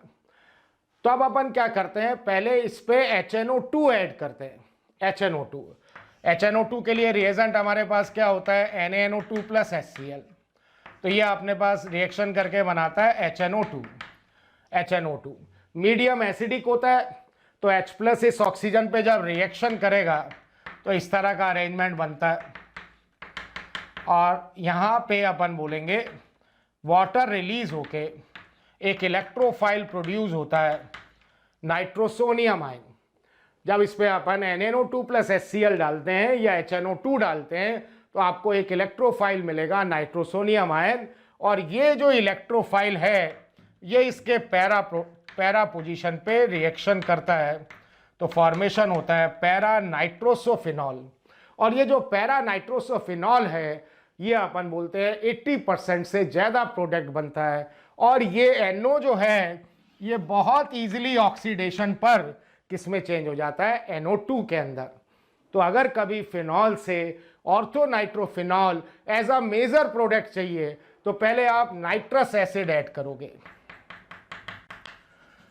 Speaker 1: तो अब अपन क्या करते हैं, पहले इस पे HNO2 ऐड करते हैं। HNO2 के लिए रिएजेंट हमारे पास क्या होता है, NaNO2 प्लस HCl। तो ये अपने पास रिएक्शन करके बनाता है HNO2। मीडियम एसिडिक होता है, तो H प्लस इस ऑक्सीजन पे जब रिएक्शन करेगा तो इस तरह का अरेंजमेंट बनता है। और यहाँ पे अपन बोलेंगे वाटर रिलीज होके एक इलेक्ट्रोफाइल प्रोड्यूस होता है, नाइट्रोसोनियम आयन। जब इस पे अपन NaNO2 प्लस HCl डालते हैं या HNO2 डालते हैं तो आपको एक इलेक्ट्रोफाइल मिलेगा, नाइट्रोसोनियम आयन। और ये जो इलेक्ट्रोफाइल है ये इसके पैरा पोजीशन पे रिएक्शन करता है, तो फॉर्मेशन होता है पैरा नाइट्रोसोफिनॉल। और ये जो पैरा नाइट्रोसोफिनॉल है ये अपन बोलते हैं 80% से ज़्यादा प्रोडक्ट बनता है। और ये NO जो है ये बहुत ईजिली ऑक्सीडेशन पर किस में चेंज हो जाता है, NO2 के अंदर। तो अगर कभी फिनॉल से orthonitrophenol as a major product चाहिए तो पहले आप नाइट्रस एसिड ऐड करोगे।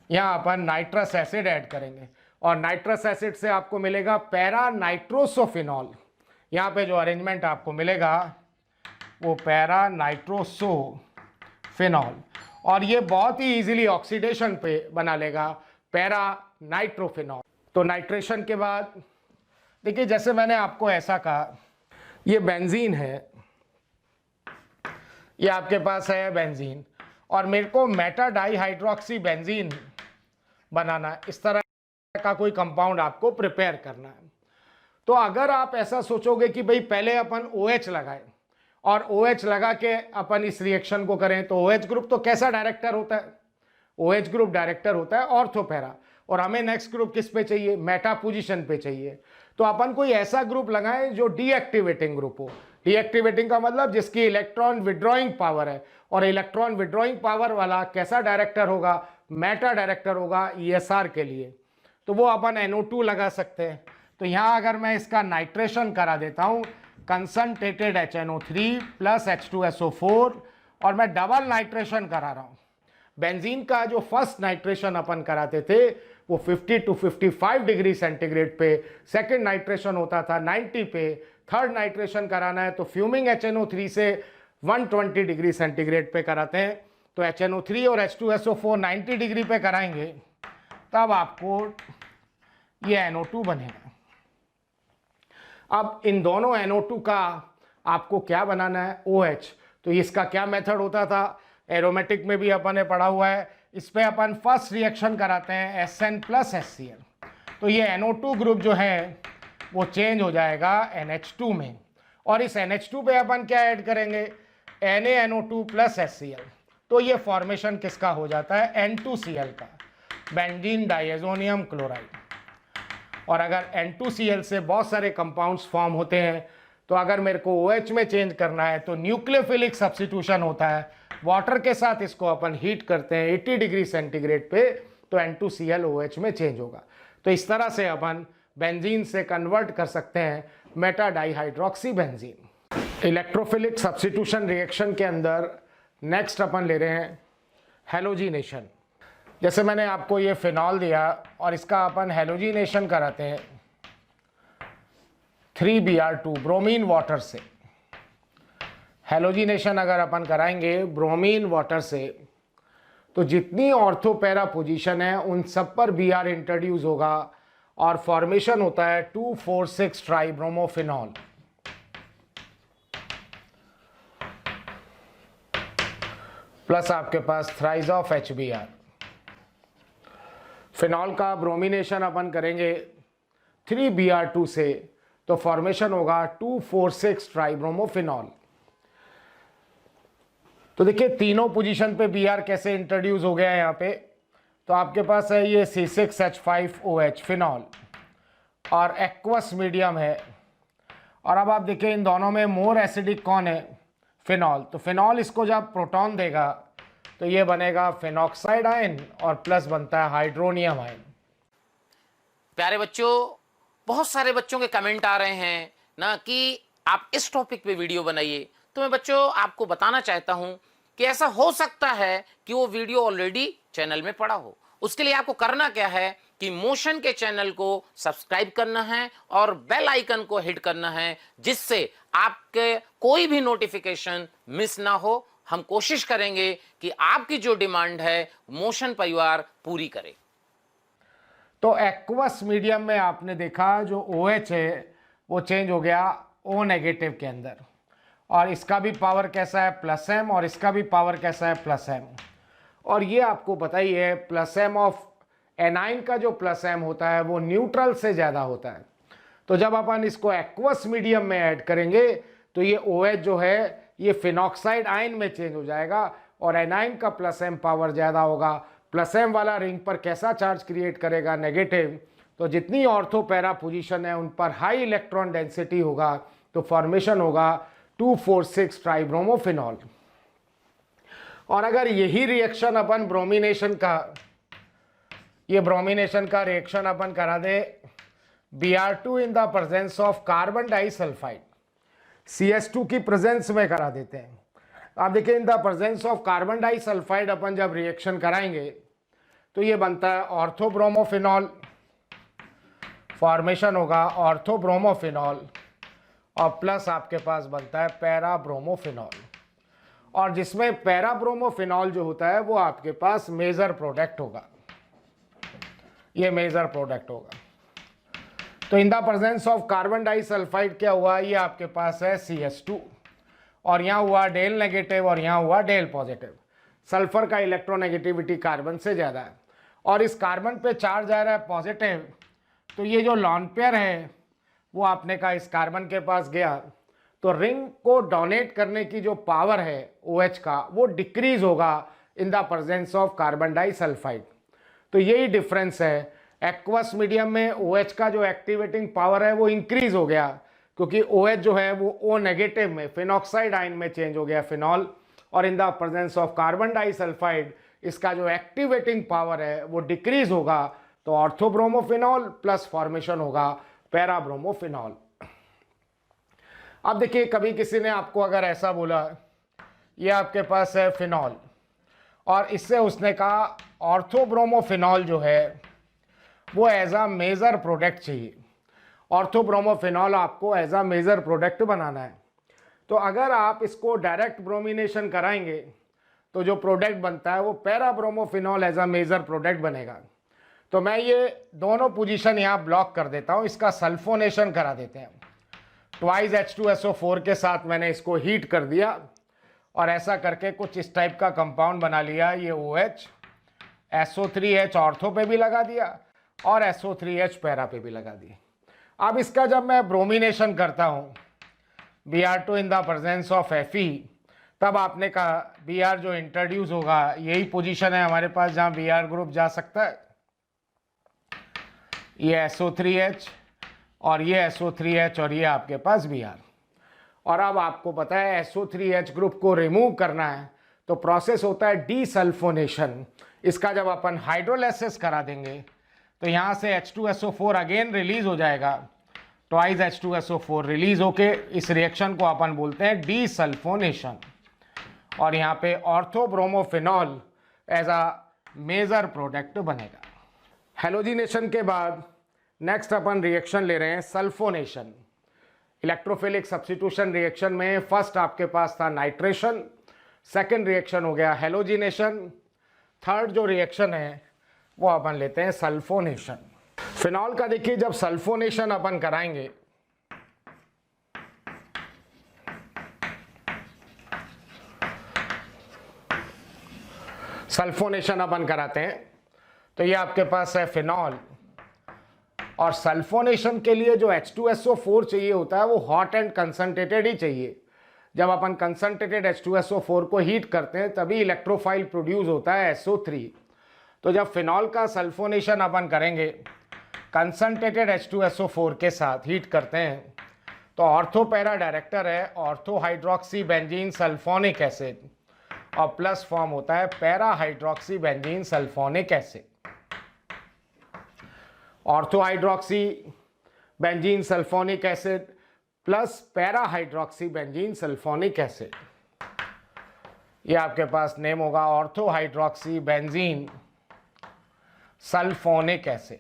Speaker 1: यहां अपन नाइट्रस एसिड ऐड करेंगे और नाइट्रस एसिड से आपको मिलेगा पैरा नाइट्रोसोफिनॉल। यहां पे जो अरेंजमेंट आपको मिलेगा वो पैरा नाइट्रोसोफिनॉल, और ये बहुत ही इजीली ऑक्सीडेशन पे बना लेगा पैरा नाइट्रोफिनॉल। तो नाइट्रेशन के बाद देखिए, जैसे मैंने आपको ऐसा कहा, ये बेंजीन है, ये आपके पास है बेंजीन, और मेरे को मेटा डाइहाइड्रोक्सी बेंजीन बनाना है। इस तरह का कोई कंपाउंड आपको प्रिपेयर करना है। तो अगर आप ऐसा सोचोगे कि भाई पहले अपन OH लगाए और OH लगा के अपन इस रिएक्शन को करें, तो OH ग्रुप तो कैसा डायरेक्टर होता है, OH ग्रुप डायरेक्टर होता है ऑर्थोपैरा, और हमें नेक्स्ट ग्रुप किस पे चाहिए, मेटा पोजीशन पे चाहिए। तो अपन कोई ऐसा ग्रुप लगाएं जो डीएक्टिवेटिंग ग्रुप हो। डीएक्टिवेटिंग का मतलब जिसकी इलेक्ट्रॉन विड्रॉइंग पावर है, और इलेक्ट्रॉन विड्रॉइंग पावर वाला कैसा डायरेक्टर होगा, मेटा डायरेक्टर होगा ESR के लिए। तो वो अपन NO2 लगा सकते हैं। तो यहाँ अगर मैं इसका नाइट्रेशन करा देता हूँ, कंसंट्रेटेड HNO3 प्लस H2SO4, और मैं डबल नाइट्रेशन करा रहा हूँ। बेंजीन का जो फर्स्ट नाइट्रेशन अपन कराते थे वो 50 to 55 डिग्री सेंटीग्रेड पे, सेकंड नाइट्रेशन होता था 90 पे, थर्ड नाइट्रेशन कराना है तो फ्यूमिंग HNO3 से 120 डिग्री सेंटीग्रेड पे कराते हैं। तो HNO3 और H2SO4 90 डिग्री पे कराएंगे, तब आपको ये NO2 बनेगा। अब इन दोनों NO2 का आपको क्या बनाना है, OH। तो इसका क्या मेथड होता था, एरोमेटिक में भी अपन ने पढ़ा हुआ है। इस पे अपन फर्स्ट रिएक्शन कराते हैं SN प्लस HCl, तो ये NO2 ग्रुप जो है वो चेंज हो जाएगा NH2 में, और इस NH2 पे अपन क्या ऐड करेंगे, NaNO2 प्लस HCl। तो ये फॉर्मेशन किसका हो जाता है, N2Cl का, बेंजीन डाइएजोनियम क्लोराइड। और अगर N2Cl से बहुत सारे कंपाउंड्स फॉर्म होते हैं, तो अगर मेरे को OH में चेंज करना है तो न्यूक्लियोफिलिक सब्स्टिट्यूशन होता है, वाटर के साथ इसको अपन हीट करते हैं 80 डिग्री सेंटीग्रेड पे, तो N2Cl OH में चेंज होगा। तो इस तरह से अपन बेंजीन से कन्वर्ट कर सकते हैं Meta dihydroxy benzene. Electrophilic substitution reaction के अंदर नेक्स्ट अपन ले रहे हैं हेलोजिनेशन। जैसे मैंने आपको ये फिनॉल दिया और इसका अपन हेलोजिनेशन कराते हैं 3Br2 ब्रोमीन वाटर से। हेलोजिनेशन अगर अपन कराएंगे ब्रोमीन वाटर से, तो जितनी ऑर्थोपैरा पोजीशन है उन सब पर Br इंट्रोड्यूस होगा और फॉर्मेशन होता है 2,4,6 ट्राइब्रोमोफिनॉल। प्लस आपके पास थ्राइज ऑफ HBr। फिनॉल का ब्रोमिनेशन अपन करेंगे 3Br2 से, तो फॉर्मेशन होगा 2,4,6 ट्राइब्रोमोफिनॉल। तो देखिए तीनों पोजीशन पे Br कैसे इंट्रोड्यूस हो गया है यहाँ पे। तो आपके पास है ये C6H5OH फिनॉल, और एक्वस मीडियम है। और अब आप देखिए इन दोनों में मोर एसिडिक कौन है, फिनॉल। तो फिनॉल इसको जब प्रोटॉन देगा तो ये बनेगा फिनॉक्साइड आयन, और प्लस बनता है हाइड्रोनियम आयन।
Speaker 2: प्यारे बच्चों, बहुत सारे बच्चों के कमेंट आ रहे हैं ना कि आप इस टॉपिक पे वीडियो बनाइए। तो मैं बच्चों आपको बताना चाहता हूं कि ऐसा हो सकता है कि वो वीडियो ऑलरेडी चैनल में पड़ा हो, उसके लिए आपको करना क्या है कि मोशन के चैनल को सब्सक्राइब करना है और बेल आइकन को हिट करना है, जिससे आपके कोई भी नोटिफिकेशन मिस ना हो। हम कोशिश करेंगे कि आपकी जो डिमांड है मोशन परिवार पूरी करे।
Speaker 1: तो एक्वस मीडियम में आपने देखा जो OH है वो चेंज हो गया O नेगेटिव के अंदर, और इसका भी पावर कैसा है +m, और इसका भी पावर कैसा है +m। और ये आपको पता ही है +m ऑफ एनाइन का जो +m होता है वो न्यूट्रल से ज़्यादा होता है। तो जब अपन इसको एक्वस मीडियम में ऐड करेंगे तो ये OH जो है ये फिनॉक्साइड आयन में चेंज हो जाएगा, और एनाइन का +m पावर ज़्यादा होगा। +m वाला रिंग पर कैसा चार्ज क्रिएट करेगा नेगेटिव, तो जितनी ऑर्थो पैरा पोजीशन है उन पर हाई इलेक्ट्रॉन डेंसिटी होगा, तो फॉर्मेशन होगा 2,4,6 ट्राइब्रोमोफिनॉल। और अगर यही रिएक्शन अपन ब्रोमिनेशन का, ये ब्रोमिनेशन का रिएक्शन अपन करा दे Br2 in the presence of carbon disulphide, CS2 की प्रेजेंस में करा देते हैं। आप देखिए in the presence of carbon disulphide अपन जब रिएक्शन कराएंगे तो ये बनता है ऑर्थोब्रोमोफिनॉल, फॉर्मेशन होगा ऑर्थोब्रोमोफिनॉल, और प्लस आपके पास बनता है पैराब्रोमोफिनॉल, और जिसमें पैराब्रोमोफिनॉल जो होता है वो आपके पास मेजर प्रोडक्ट होगा, ये मेजर प्रोडक्ट होगा। तो इन the presence of carbon disulphide क्या हुआ, ये आपके पास है CS2, और यहाँ हुआ डेल नेगेटिव और यहाँ हुआ डेल पॉजिटिव। सल्फर का इलेक्ट्रोनेगेटिविटी कार्बन से ज़्यादा है, और इस कार्बन पे चार्ज आ रहा है पॉजिटिव, तो ये जो लॉन पेयर है वो आपने कहा इस कार्बन के पास गया, तो रिंग को डोनेट करने की जो पावर है OH का वो डिक्रीज होगा इन the presence of carbon disulphide. तो यही डिफरेंस है, एक्वस मीडियम में OH का जो एक्टिवेटिंग पावर है वो इंक्रीज हो गया, क्योंकि OH जो है वो O नेगेटिव में फिनॉक्साइड आयन में चेंज हो गया फिनॉल, और इन the presence of carbon disulphide इसका जो एक्टिवेटिंग पावर है वो डिक्रीज होगा, तो ऑर्थोब्रोमोफिनॉल प्लस फॉर्मेशन होगा पैराब्रोमोफिनॉल। अब देखिए कभी किसी ने आपको अगर ऐसा बोला ये आपके पास है फिनॉल, और इससे उसने कहा ऑर्थोब्रोमोफिनॉल जो है वो एज अ मेजर प्रोडक्ट चाहिए, ऑर्थोब्रोमोफिनॉल आपको एज अ मेजर प्रोडक्ट बनाना है। तो अगर आप इसको डायरेक्ट ब्रोमिनेशन कराएंगे तो जो प्रोडक्ट बनता है वो पैराब्रोमोफिनॉल एज अ मेजर प्रोडक्ट बनेगा। तो मैं ये दोनों पोजीशन यहाँ ब्लॉक कर देता हूँ, इसका सल्फोनेशन करा देते हैं। ट्वाइस H2SO4 के साथ मैंने इसको हीट कर दिया, और ऐसा करके कुछ इस टाइप का कंपाउंड बना लिया। ये OH, SO3H ऑर्थो पे भी लगा दिया और SO3H पैरा पे भी लगा दिए। अब इसका जब मैं ब्रोमिनेशन करता हूँ Br2 in the presence of Fe, तब आपने कहा Br जो इंट्रोड्यूस होगा यही पोजीशन है हमारे पास जहाँ Br ग्रुप जा सकता है, ये SO3H और ये SO3H और ये आपके पास Br। और अब आपको पता है SO3H ग्रुप को रिमूव करना है तो प्रोसेस होता है डीसल्फोनेशन। इसका जब अपन हाइड्रोलाइसिस करा देंगे तो यहाँ से H2SO4 अगेन रिलीज हो जाएगा, ट्वाइस H2SO4 रिलीज होके इस रिएक्शन को अपन बोलते हैं डीसल्फोनेशन, और यहाँ पे ऑर्थोब्रोमोफिनॉल एज अ मेजर प्रोडक्ट बनेगा। हेलोजिनेशन के बाद नेक्स्ट अपन रिएक्शन ले रहे हैं सल्फोनेशन। इलेक्ट्रोफिलिक सब्स्टिट्यूशन रिएक्शन में फर्स्ट आपके पास था नाइट्रेशन, सेकेंड रिएक्शन हो गया हेलोजिनेशन, थर्ड जो रिएक्शन है वो अपन लेते हैं सल्फोनेशन। फिनॉल का देखिए जब सल्फोनेशन अपन कराएंगे सल्फोनेशन अपन कराते हैं तो ये आपके पास है फिनॉल, और सल्फोनेशन के लिए जो H2SO4 चाहिए होता है वो हॉट एंड कंसंट्रेटेड ही चाहिए। जब अपन कंसंट्रेटेड H2SO4 को हीट करते हैं तभी इलेक्ट्रोफाइल प्रोड्यूस होता है SO3। तो जब फिनॉल का सल्फोनेशन अपन करेंगे कंसंट्रेटेड H2SO4 के साथ हीट करते हैं तो ऑर्थो पैरा डायरेक्टर है ortho hydroxy benzene sulphonic acid, और प्लस फॉर्म होता है para hydroxy benzene sulphonic acid. Ortho hydroxy benzene sulphonic acid plus para hydroxy benzene sulphonic acid, ये आपके पास नेम होगा ortho hydroxy benzene sulphonic acid,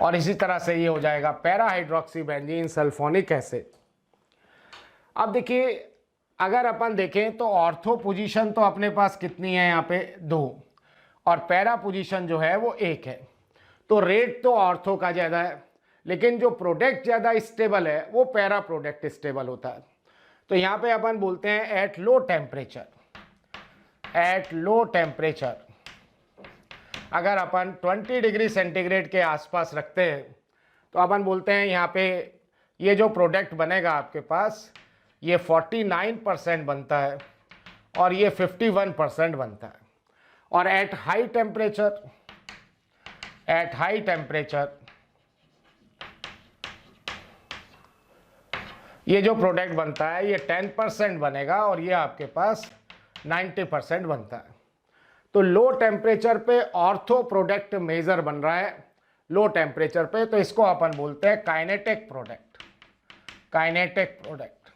Speaker 1: और इसी तरह से ये हो जाएगा para hydroxy benzene sulphonic acid. अब देखिए, अगर अपन देखें तो ऑर्थो पोजीशन तो अपने पास कितनी है यहाँ पे 2, और पैरा पोजीशन जो है वो 1 है। तो रेट तो ऑर्थो का ज़्यादा है, लेकिन जो प्रोडक्ट ज़्यादा स्टेबल है वो पैरा प्रोडक्ट स्टेबल होता है। तो यहाँ पे अपन बोलते हैं at low temperature, at low temperature अगर अपन 20 डिग्री सेंटीग्रेड के आसपास रखते हैं तो अपन बोलते हैं यहाँ पे ये जो प्रोडक्ट बनेगा आपके पास ये 49% बनता है और ये 51% बनता है। और at high temperature, eight high temperature ये जो प्रोडक्ट बनता है ये 10% बनेगा और ये आपके पास 90% बनता है। तो लो टेम्परेचर पे ऑर्थो प्रोडक्ट मेजर बन रहा है लो टेम्परेचर पे, तो इसको अपन बोलते हैं काइनेटिक प्रोडक्ट, काइनेटिक प्रोडक्ट।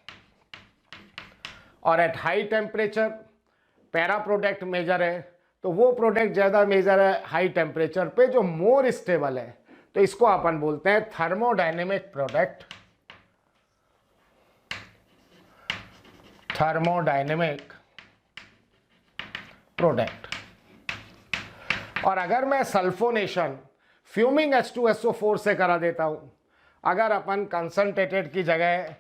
Speaker 1: और at high temperature para product major है, तो वो प्रोडक्ट ज़्यादा मेजर है हाई टेम्परेचर पे जो मोर स्टेबल है, तो इसको अपन बोलते हैं थर्मोडायनेमिक प्रोडक्ट, थर्मोडायनेमिक प्रोडक्ट। और अगर मैं सल्फोनेशन फ्यूमिंग H2SO4 से करा देता हूं, अगर अपन कंसंट्रेटेड की जगह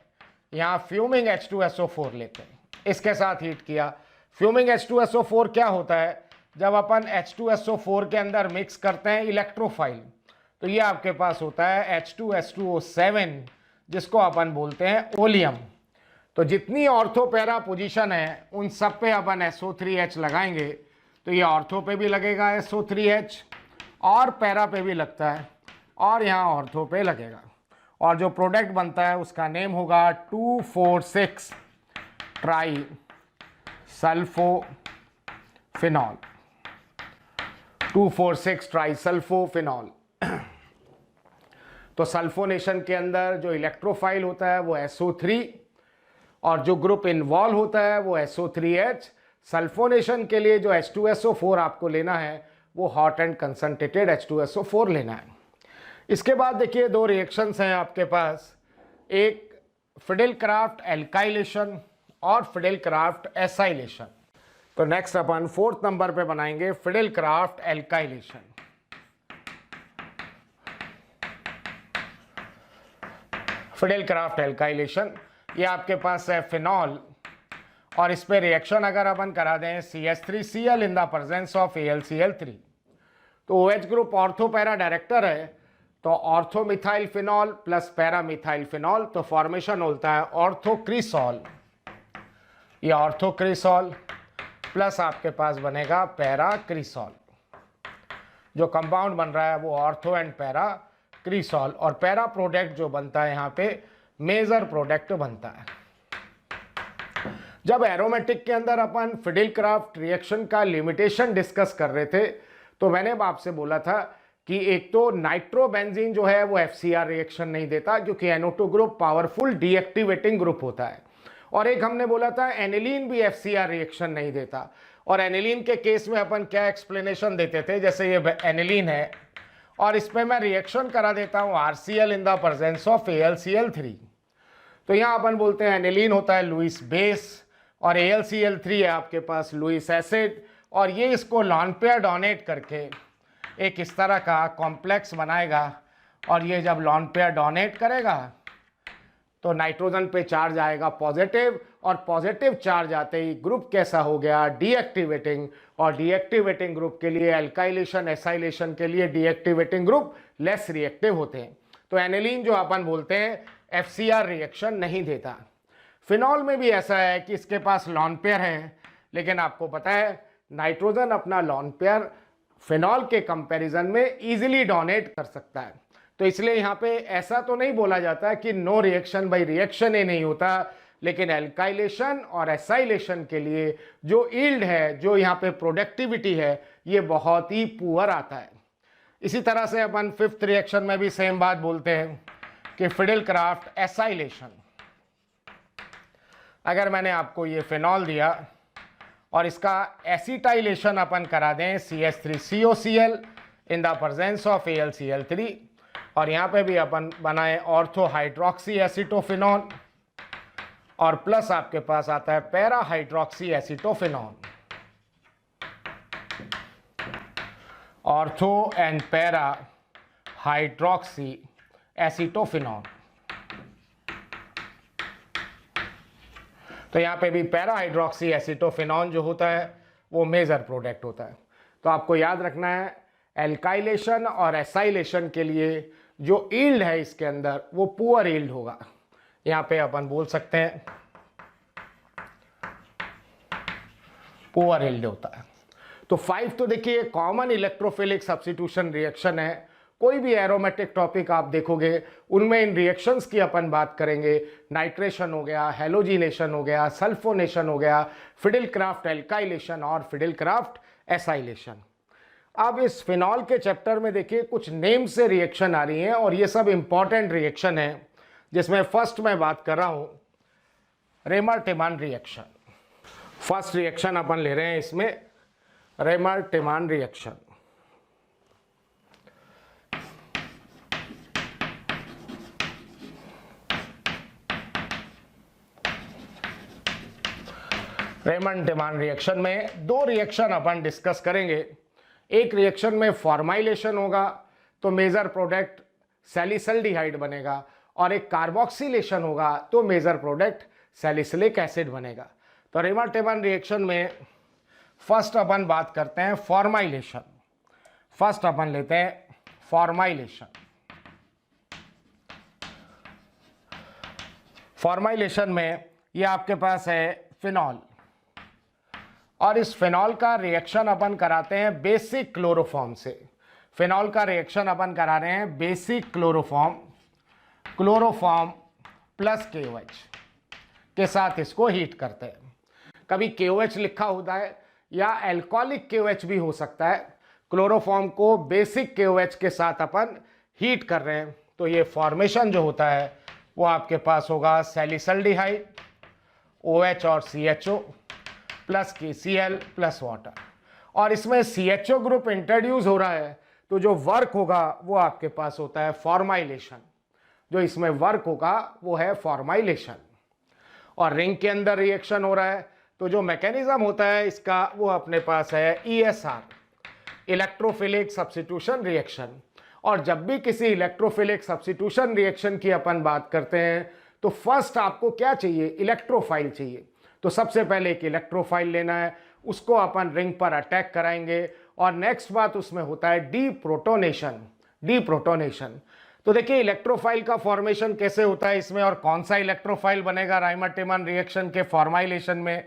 Speaker 1: यहाँ फ्यूमिंग H2SO4 लेते हैं, इसके साथ हीट किया, फ्यूमिंग H2SO4 क्या होता है, जब अपन H2SO4 के अंदर मिक्स करते हैं इलेक्ट्रोफाइल, तो ये आपके पास होता है H2S2O7 जिसको अपन बोलते हैं ओलियम। तो जितनी ऑर्थो पैरा पोजीशन है उन सब पे अपन SO3H लगाएंगे, तो ये ऑर्थो पे भी लगेगा SO3H और पैरा पे भी लगता है और यहाँ ऑर्थो पे लगेगा, और जो प्रोडक्ट बनता है उसका नेम होगा 2,4,6 ट्राई सल्फोफिनॉल, 2,4,6 ट्राई सल्फोफिनॉल। तो सल्फोनेशन के अंदर जो इलेक्ट्रोफाइल होता है वो SO3 और जो ग्रुप इन्वॉल्व होता है वो SO3H। सल्फोनेशन के लिए जो H2SO4 आपको लेना है वो हॉट एंड कंसंट्रेटेड H2SO4 लेना है। इसके बाद देखिए 2 रिएक्शंस हैं आपके पास, एक फिडेलक्राफ्ट एल्काइलेशन और फिडेलक्राफ्ट एसाइलेशन। तो नेक्स्ट अपन 4th नंबर पे बनाएंगे फिडेलक्राफ्ट एल्काइलेशन। फिडेलक्राफ्ट एल्काइलेशन ये आपके पास है फिनॉल, और इस पे रिएक्शन अगर अपन करा दें CH3Cl in the presence of AlCl3, तो OH group ortho para director है, तो ortho methyl phenol plus para methyl phenol, तो फॉर्मेशन होता है ऑर्थोक्रिसॉल। ये ऑर्थोक्रिसॉल प्लस आपके पास बनेगा पैरा क्रिसॉल। जो कंपाउंड बन रहा है वो ऑर्थो एंड पैरा क्रिसॉल, और पैरा प्रोडक्ट जो बनता है यहाँ पे मेजर प्रोडक्ट बनता है। जब एरोमेटिक के अंदर अपन फिडेलक्राफ्ट रिएक्शन का लिमिटेशन डिस्कस कर रहे थे, तो मैंने आपसे बोला था कि एक तो नाइट्रोबेंजीन जो है वो FCR रिएक्शन नहीं देता क्योंकि NO2 group powerful deactivating group होता है, और एक हमने बोला था एनिलीन भी FCR रिएक्शन नहीं देता। और एनिलीन के केस में अपन क्या एक्सप्लेनेशन देते थे, जैसे ये एनिलीन है और इस पर मैं रिएक्शन करा देता हूँ RCl in the presence of AlCl3, तो यहाँ अपन बोलते हैं एनिलीन होता है लुईस बेस और AlCl3 है आपके पास लुईस एसिड, और ये इसको लॉन पेयर डोनेट करके एक इस तरह का कॉम्प्लेक्स बनाएगा, और ये जब लॉन पेयर डोनेट करेगा तो नाइट्रोजन पे चार्ज आएगा पॉजिटिव, और पॉजिटिव चार्ज आते ही ग्रुप कैसा हो गया डीएक्टिवेटिंग, और डीएक्टिवेटिंग ग्रुप के लिए एल्काइलेशन एसाइलेशन के लिए डीएक्टिवेटिंग ग्रुप लेस रिएक्टिव होते हैं। तो एनिलीन जो अपन बोलते हैं FCR रिएक्शन नहीं देता। फिनॉल में भी ऐसा है कि इसके पास लॉन पेयर है, लेकिन आपको पता है नाइट्रोजन अपना लॉन पेयर फिनॉल के कंपैरिजन में इजीली डोनेट कर सकता है, तो इसलिए यहाँ पे ऐसा तो नहीं बोला जाता कि नो रिएक्शन बाई रिएक्शन ही नहीं होता, लेकिन एल्काइलेशन और एसाइलेशन के लिए जो यील्ड है, जो यहाँ पे प्रोडक्टिविटी है, ये बहुत ही पुअर आता है। इसी तरह से अपन 5th रिएक्शन में भी सेम बात बोलते हैं कि फिडेलक्राफ्ट एसाइलेशन। अगर मैंने आपको ये फिनॉल दिया और इसका एसिटाइलेशन अपन करा दें CH3COCl in the presence of AlCl3, और यहाँ पे भी अपन बनाए ऑर्थो हाइड्रोक्सी एसिटोफिनॉन, और प्लस आपके पास आता है para hydroxy acetophenone, ortho and para hydroxy acetophenone. तो यहाँ पे भी पैरा हाइड्रोक्सी एसिटोफिनॉन जो होता है वो मेजर प्रोडक्ट होता है। तो आपको याद रखना है एल्काइलेशन और एसाइलेशन के लिए जो ईल्ड है इसके अंदर वो पुअर ईल्ड होगा। यहाँ पे अपन बोल सकते हैं पुअर ईल्ड होता है। तो 5 तो देखिए कॉमन इलेक्ट्रोफिलिक सब्स्टिट्यूशन रिएक्शन है। कोई भी एरोमेटिक टॉपिक आप देखोगे उनमें इन रिएक्शंस की अपन बात करेंगे। नाइट्रेशन हो गया, हेलोजिनेशन हो गया, सल्फोनेशन हो गया, फिडिलक्राफ्ट एल्काइलेशन और फिडिलक्राफ्ट एसाइलेशन। अब इस फिनॉल के चैप्टर में देखिए कुछ नेम से रिएक्शन आ रही हैं और ये सब इंपॉर्टेंट रिएक्शन है, जिसमें फर्स्ट मैं बात कर रहा हूं रेमर-टिमान रिएक्शन। फर्स्ट रिएक्शन अपन ले रहे हैं इसमें रेमर-टिमान रिएक्शन। रेमर-टिमान रिएक्शन में दो रिएक्शन अपन डिस्कस करेंगे। एक रिएक्शन में फॉर्माइलेशन होगा तो मेजर प्रोडक्ट सैलिसल्डिहाइड बनेगा, और एक कार्बोक्सिलेशन होगा तो मेजर प्रोडक्ट सैलिसिलिक एसिड बनेगा। तो रेमर-टिमान रिएक्शन में फर्स्ट अपन बात करते हैं फॉर्माइलेशन। फर्स्ट अपन लेते हैं फॉर्माइलेशन। फॉर्माइलेशन में ये आपके पास है फिनॉल, और इस फिनॉल का रिएक्शन अपन कराते हैं बेसिक क्लोरोफॉर्म से। फिनॉल का रिएक्शन अपन करा रहे हैं बेसिक क्लोरोफॉर्म प्लस KOH के साथ इसको हीट करते हैं। कभी KOH लिखा होता है या एल्कोहलिक KOH भी हो सकता है। क्लोरोफॉर्म को बेसिक KOH के साथ अपन हीट कर रहे हैं, तो ये फॉर्मेशन जो होता है वो आपके पास होगा सैलिसल्डिहाइड OH और CHO plus KCl plus water, और इसमें CHO ग्रुप इंट्रोड्यूस हो रहा है, तो जो वर्क होगा वो आपके पास होता है फॉर्माइलेशन। जो इसमें वर्क होगा वो है फॉर्माइलेशन। और रिंग के अंदर रिएक्शन हो रहा है, तो जो मैकेनिज्म होता है इसका वो अपने पास है ESR, इलेक्ट्रोफिलिक सब्स्टिट्यूशन रिएक्शन। और जब भी किसी इलेक्ट्रोफिलिक सब्स्टिट्यूशन रिएक्शन की अपन बात करते हैं तो फर्स्ट आपको क्या चाहिए, इलेक्ट्रोफाइल चाहिए। तो सबसे पहले एक इलेक्ट्रोफाइल लेना है, उसको अपन रिंग पर अटैक कराएंगे, और नेक्स्ट बात उसमें होता है डीप्रोटोनेशन। तो देखिए इलेक्ट्रोफाइल का फॉर्मेशन कैसे होता है इसमें, और कौन सा इलेक्ट्रोफाइल बनेगा रेमर-टिमान रिएक्शन के फॉर्माइलेशन में,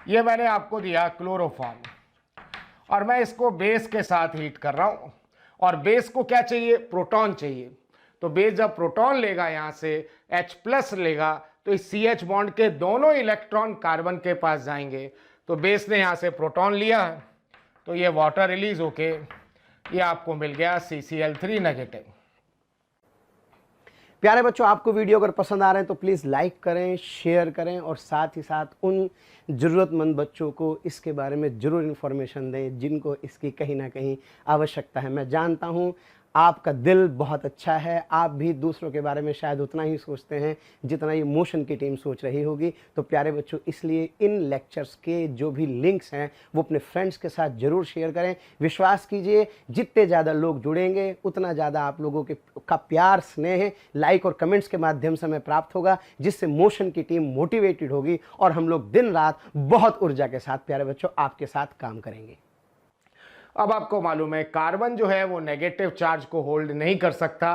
Speaker 1: ये मैंने आपको दिया क्लोरोफॉर्म, और मैं इसको बेस के साथ हीट कर रहा हूँ। और बेस को क्या चाहिए, प्रोटॉन चाहिए। तो बेस जब प्रोटॉन लेगा यहाँ से H+ लेगा, तो इस CH बॉन्ड के दोनों इलेक्ट्रॉन कार्बन के पास जाएंगे। तो बेस ने यहाँ से प्रोटॉन लिया, तो ये वाटर रिलीज होके ये आपको मिल गया CCl3 नेगेटिव।
Speaker 3: प्यारे बच्चों, आपको वीडियो अगर पसंद आ रहे हैं तो प्लीज़ लाइक करें, शेयर करें, और साथ ही साथ उन ज़रूरतमंद बच्चों को इसके बारे में ज़रूर इन्फॉर्मेशन दें जिनको इसकी कहीं ना कहीं आवश्यकता है। मैं जानता हूँ आपका दिल बहुत अच्छा है, आप भी दूसरों के बारे में शायद उतना ही सोचते हैं जितना ये मोशन की टीम सोच रही होगी। तो प्यारे बच्चों, इसलिए इन लेक्चर्स के जो भी लिंक्स हैं वो अपने फ्रेंड्स के साथ ज़रूर शेयर करें। विश्वास कीजिए, जितने ज़्यादा लोग जुड़ेंगे उतना ज़्यादा आप लोगों का प्यार, स्नेह, लाइक और कमेंट्स के माध्यम से हमें प्राप्त होगा, जिससे मोशन की टीम मोटिवेटेड होगी और हम लोग दिन रात बहुत ऊर्जा के साथ प्यारे बच्चों आपके साथ काम करेंगे।
Speaker 1: अब आपको मालूम है कार्बन जो है वो नेगेटिव चार्ज को होल्ड नहीं कर सकता,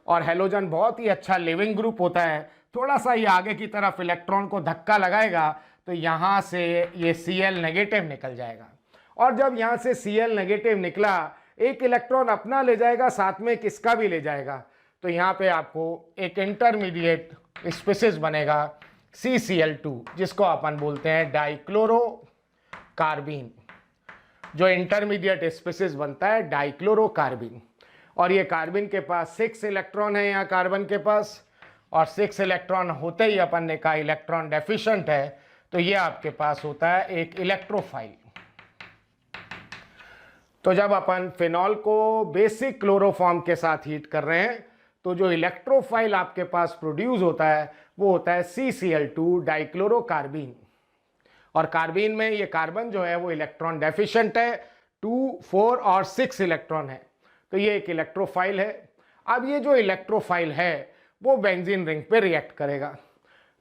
Speaker 1: और हेलोजन बहुत ही अच्छा लिविंग ग्रुप होता है। थोड़ा सा ये आगे की तरफ इलेक्ट्रॉन को धक्का लगाएगा तो यहाँ से ये Cl नेगेटिव निकल जाएगा, और जब यहाँ से Cl नेगेटिव निकला एक इलेक्ट्रॉन अपना ले जाएगा, साथ में किसका भी ले जाएगा। तो यहाँ पे आपको एक इंटरमीडिएट स्पीशीज बनेगा CCl2, जिसको अपन बोलते हैं डाइक्लोरो कार्बीन। जो इंटरमीडिएट स्पीशीज बनता है डाइक्लोरो कार्बीन, और ये कार्बन के पास 6 इलेक्ट्रॉन है यहाँ कार्बन के पास, और 6 इलेक्ट्रॉन होते ही अपन ने कहा इलेक्ट्रॉन डेफिशिएंट है, तो ये आपके पास होता है एक इलेक्ट्रोफाइल। तो जब अपन फिनॉल को बेसिक क्लोरोफॉर्म के साथ हीट कर रहे हैं तो जो इलेक्ट्रोफाइल आपके पास प्रोड्यूस होता है वो होता है CCl2 डाइक्लोरोकार्बीन। और कार्बीन में ये कार्बन जो है वो इलेक्ट्रॉन डेफिशिएंट है, 2, 4 और 6 इलेक्ट्रॉन है, तो ये एक इलेक्ट्रोफाइल है। अब ये जो इलेक्ट्रोफाइल है वो बेंजीन रिंग पे रिएक्ट करेगा।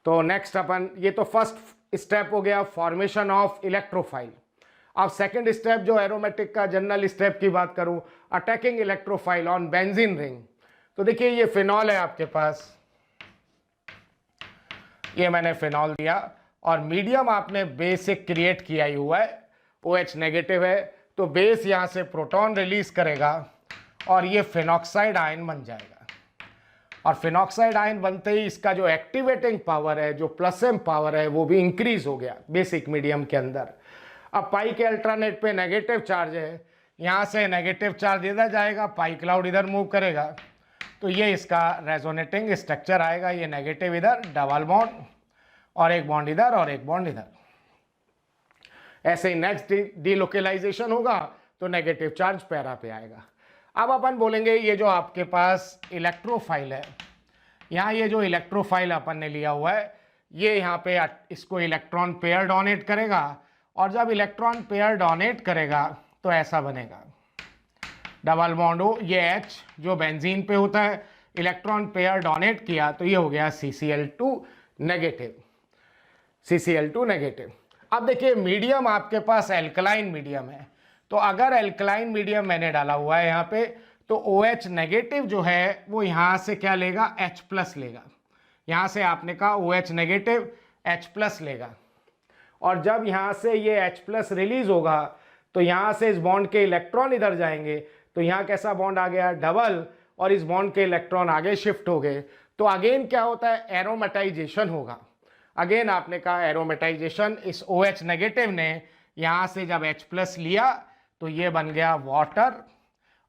Speaker 1: तो नेक्स्ट अपन, ये तो फर्स्ट स्टेप हो गया फॉर्मेशन ऑफ इलेक्ट्रोफाइल। अब सेकंड स्टेप जो एरोमेटिक का जनरल स्टेप की बात करूं, attacking electrophile on benzene ring. तो देखिए ये फिनॉल है आपके पास, ये मैंने फिनॉल दिया और मीडियम आपने बेसिक क्रिएट किया ही हुआ है, OH नेगेटिव है, तो बेस यहाँ से प्रोटॉन रिलीज करेगा और ये फिनॉक्साइड आयन बन जाएगा। और फिनॉक्साइड आयन बनते ही इसका जो एक्टिवेटिंग पावर है, जो प्लस एम पावर है, वो भी इंक्रीज हो गया बेसिक मीडियम के अंदर। अब पाई के अल्टरनेट पे नेगेटिव चार्ज है, यहाँ से नेगेटिव चार्ज इधर जाएगा, पाई क्लाउड इधर मूव करेगा, तो ये इसका रेजोनेटिंग स्ट्रक्चर आएगा। ये नेगेटिव इधर, डबल बॉन्ड और एक बॉन्ड इधर और एक बॉन्ड इधर। ऐसे ही नेक्स्ट डीलोकेलाइजेशन होगा तो नेगेटिव चार्ज पैरा पे आएगा। अब अपन बोलेंगे ये जो आपके पास इलेक्ट्रोफाइल है, यहाँ ये जो इलेक्ट्रोफाइल अपन ने लिया हुआ है, ये यहाँ पे इसको इलेक्ट्रॉन पेयर डोनेट करेगा और जब इलेक्ट्रॉन पेयर डोनेट करेगा तो ऐसा बनेगा, डबल बॉन्ड हो, ये H जो बेंजीन पे होता है, इलेक्ट्रॉन पेयर डोनेट किया तो ये हो गया CCl2 नेगेटिव, CCl2 नेगेटिव। अब देखिए मीडियम आपके पास एल्कलाइन मीडियम है, तो अगर एल्कलाइन मीडियम मैंने डाला हुआ है यहाँ पे, तो OH नेगेटिव जो है वो यहाँ से क्या लेगा, H प्लस लेगा। यहाँ से आपने कहा OH नेगेटिव H प्लस लेगा, और जब यहाँ से ये H प्लस रिलीज होगा तो यहाँ से इस बॉन्ड के इलेक्ट्रॉन इधर जाएंगे, तो यहाँ कैसा बॉन्ड आ गया, डबल, और इस बॉन्ड के इलेक्ट्रॉन आगे शिफ्ट हो गए। तो अगेन क्या होता है, एरोमेटाइजेशन होगा। अगेन आपने कहा एरोमेटाइजेशन, इस OH नेगेटिव ने यहाँ से जब H प्लस लिया तो ये बन गया वाटर,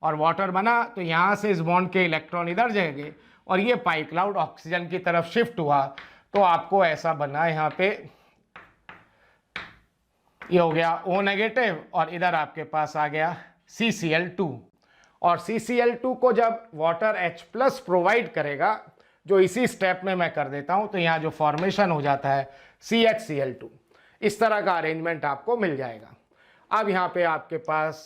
Speaker 1: और वाटर बना तो यहाँ से इस बॉन्ड के इलेक्ट्रॉन इधर जाएंगे और ये पाई क्लाउड ऑक्सीजन की तरफ शिफ्ट हुआ, तो आपको ऐसा बना यहाँ पे, ये हो गया O नेगेटिव और इधर आपके पास आ गया CCl2। और CCl2 को जब वाटर H प्लस प्रोवाइड करेगा, जो इसी स्टेप में मैं कर देता हूं, तो यहाँ जो फॉर्मेशन हो जाता है CHCl2। इस तरह का अरेंजमेंट आपको मिल जाएगा। अब यहाँ पे आपके पास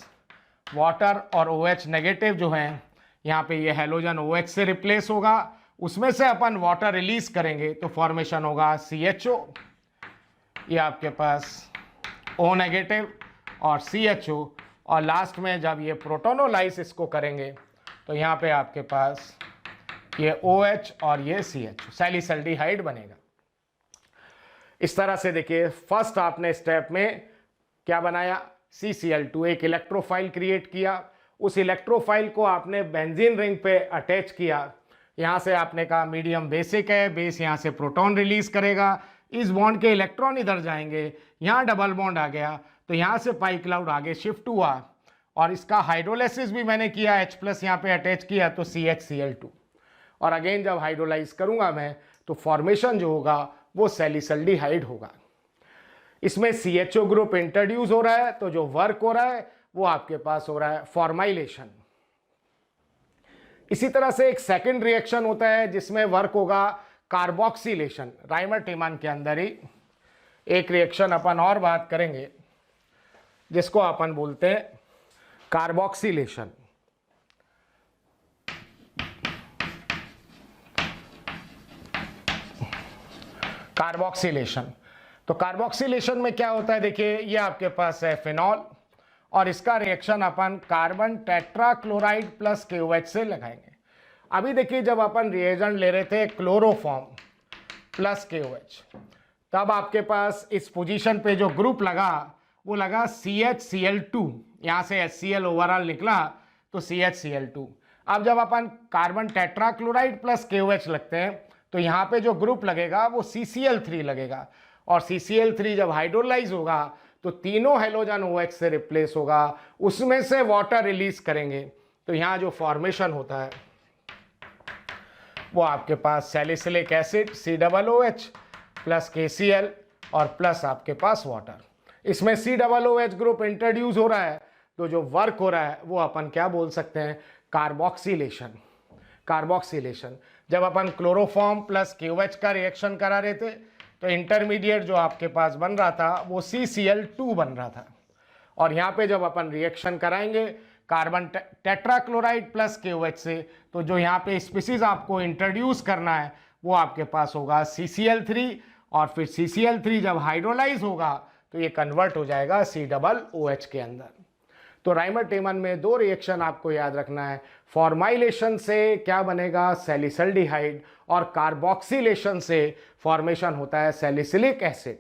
Speaker 1: वाटर और OH नेगेटिव जो हैं, यहाँ पे ये हैलोजन OH से रिप्लेस होगा, उसमें से अपन वाटर रिलीज करेंगे तो फॉर्मेशन होगा CHO, ये आपके पास O नेगेटिव और CHO, और लास्ट में जब ये प्रोटोनोलाइज इसको करेंगे तो यहाँ पे आपके पास ये OH और ये CHO, सैलिसल्डिहाइड बनेगा। इस तरह से देखिए फर्स्ट आपने स्टेप में क्या बनाया, CCl2, एक इलेक्ट्रोफाइल क्रिएट किया, उस इलेक्ट्रोफाइल को आपने बेंजीन रिंग पे अटैच किया। यहाँ से आपने कहा मीडियम बेसिक है, बेस यहाँ से प्रोटॉन रिलीज करेगा, इस बॉन्ड के इलेक्ट्रॉन इधर जाएंगे, यहाँ डबल बॉन्ड आ गया तो यहाँ से पाई क्लाउड आगे शिफ्ट हुआ, और इसका हाइड्रोलाइसिस भी मैंने किया, H प्लस यहाँ पे अटैच किया तो CHCl2। और अगेन जब हाइड्रोलाइज करूँगा मैं तो फॉर्मेशन जो होगा वो सैलिसल्डिहाइड होगा। इसमें CHO ग्रुप इंट्रोड्यूस हो रहा है, तो जो वर्क हो रहा है वो आपके पास हो रहा है फॉर्माइलेशन। इसी तरह से एक सेकंड रिएक्शन होता है जिसमें वर्क होगा कार्बोक्सिलेशन। राइमर टीमान के अंदर ही एक रिएक्शन अपन और बात करेंगे जिसको अपन बोलते हैं कार्बोक्सिलेशन। कार्बोक्सिलेशन, तो कार्बोक्सिलेशन में क्या होता है, देखिए ये आपके पास है फिनॉल और इसका रिएक्शन अपन कार्बन टेट्राक्लोराइड प्लस KOH से लगाएंगे। अभी देखिए जब अपन रिएजेंट ले रहे थे क्लोरोफॉर्म प्लस KOH, तब आपके पास इस पोजीशन पे जो ग्रुप लगा वो लगा CHCl2, यहाँ से HCl ओवरऑल निकला तो CHCl2। अब जब अपन कार्बन टेट्राक्लोराइड प्लस KOH लगते हैं तो यहाँ पे जो ग्रुप लगेगा वो CCl3 लगेगा, और CCl3 जब हाइड्रोलाइज होगा तो तीनों हैलोजन OH से रिप्लेस होगा, उसमें से वाटर रिलीज करेंगे, तो यहाँ जो फॉर्मेशन होता है वो आपके पास salicylic acid COOH plus KCl और प्लस आपके पास वाटर। इसमें COOH ग्रुप इंट्रोड्यूस हो रहा है, तो जो वर्क हो रहा है वो अपन क्या बोल सकते हैं, कार्बोक्सिलेशन। कार्बोक्सिलेशन जब अपन क्लोरोफॉर्म प्लस KOH का रिएक्शन करा रहे थे तो इंटरमीडिएट जो आपके पास बन रहा था वो CCl2 बन रहा था, और यहाँ पे जब अपन रिएक्शन कराएंगे कार्बन टेट्राक्लोराइड प्लस KOH से, तो जो यहाँ पे स्पीसीज आपको इंट्रोड्यूस करना है वो आपके पास होगा CCl3, और फिर CCl3 जब हाइड्रोलाइज होगा तो ये कन्वर्ट हो जाएगा COOH के अंदर। तो राइमर टेमन में दो रिएक्शन आपको याद रखना है, फॉर्माइलेशन से क्या बनेगा, सैलिसल्डिहाइड, और कार्बोक्सिलेशन से फॉर्मेशन होता है सैलिसिलिक एसिड।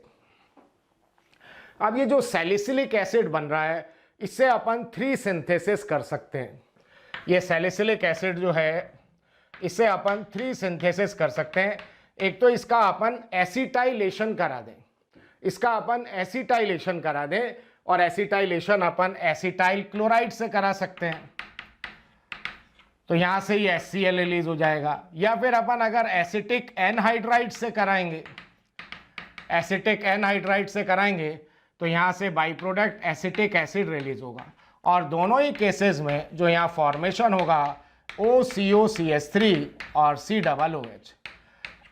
Speaker 1: अब ये जो सैलिसिलिक एसिड बन रहा है इससे अपन 3 सिंथेसिस कर सकते हैं। ये सैलिसिलिक एसिड जो है इससे अपन 3 सिंथेसिस कर सकते हैं। एक तो इसका अपन एसिटाइलेशन करा दें, इसका अपन एसिटाइलेशन करा दें, और एसिटाइलेशन अपन एसिटाइल क्लोराइड से करा सकते हैं, तो यहां से ये HCl रिलीज हो जाएगा। या फिर अपन अगर एसिटिक एनहाइड्राइड से कराएंगे, एसिटिक एनहाइड्राइड से कराएंगे तो यहां से by product acetic acid release होगा, और दोनों ही केसेस में जो यहाँ फॉर्मेशन होगा OCOCH3 और COOH।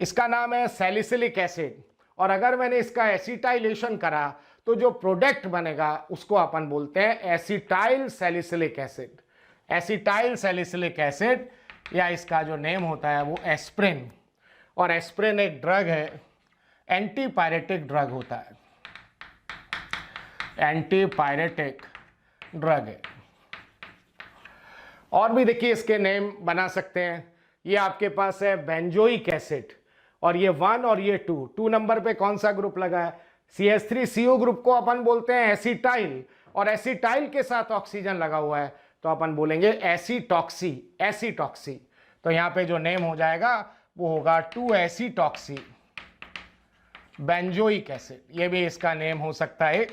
Speaker 1: इसका नाम है सैलिसिलिक एसिड, और अगर मैंने इसका एसिटाइलेशन करा तो जो प्रोडक्ट बनेगा उसको अपन बोलते हैं acetyl salicylic acid. Acetyl salicylic acid, या इसका जो नेम होता है वो एस्प्रिन, और एस्प्रिन एक ड्रग है, एंटीपायरेटिक ड्रग होता है, एंटीपायरेटिक ड्रग है। और भी देखिए इसके नेम बना सकते हैं। ये आपके पास है बेंजोइक एसिड, और ये 1 और ये 2 नंबर पे कौन सा ग्रुप लगा है, CH3CO ग्रुप को अपन बोलते हैं एसिटाइल, और एसिटाइल के साथ ऑक्सीजन लगा हुआ है तो अपन बोलेंगे एसिटॉक्सी, एसिटॉक्सी। तो यहाँ पे जो नेम हो जाएगा वो होगा 2-एसिटॉक्सी बेंजोइक एसिड। ये भी इसका नेम हो सकता है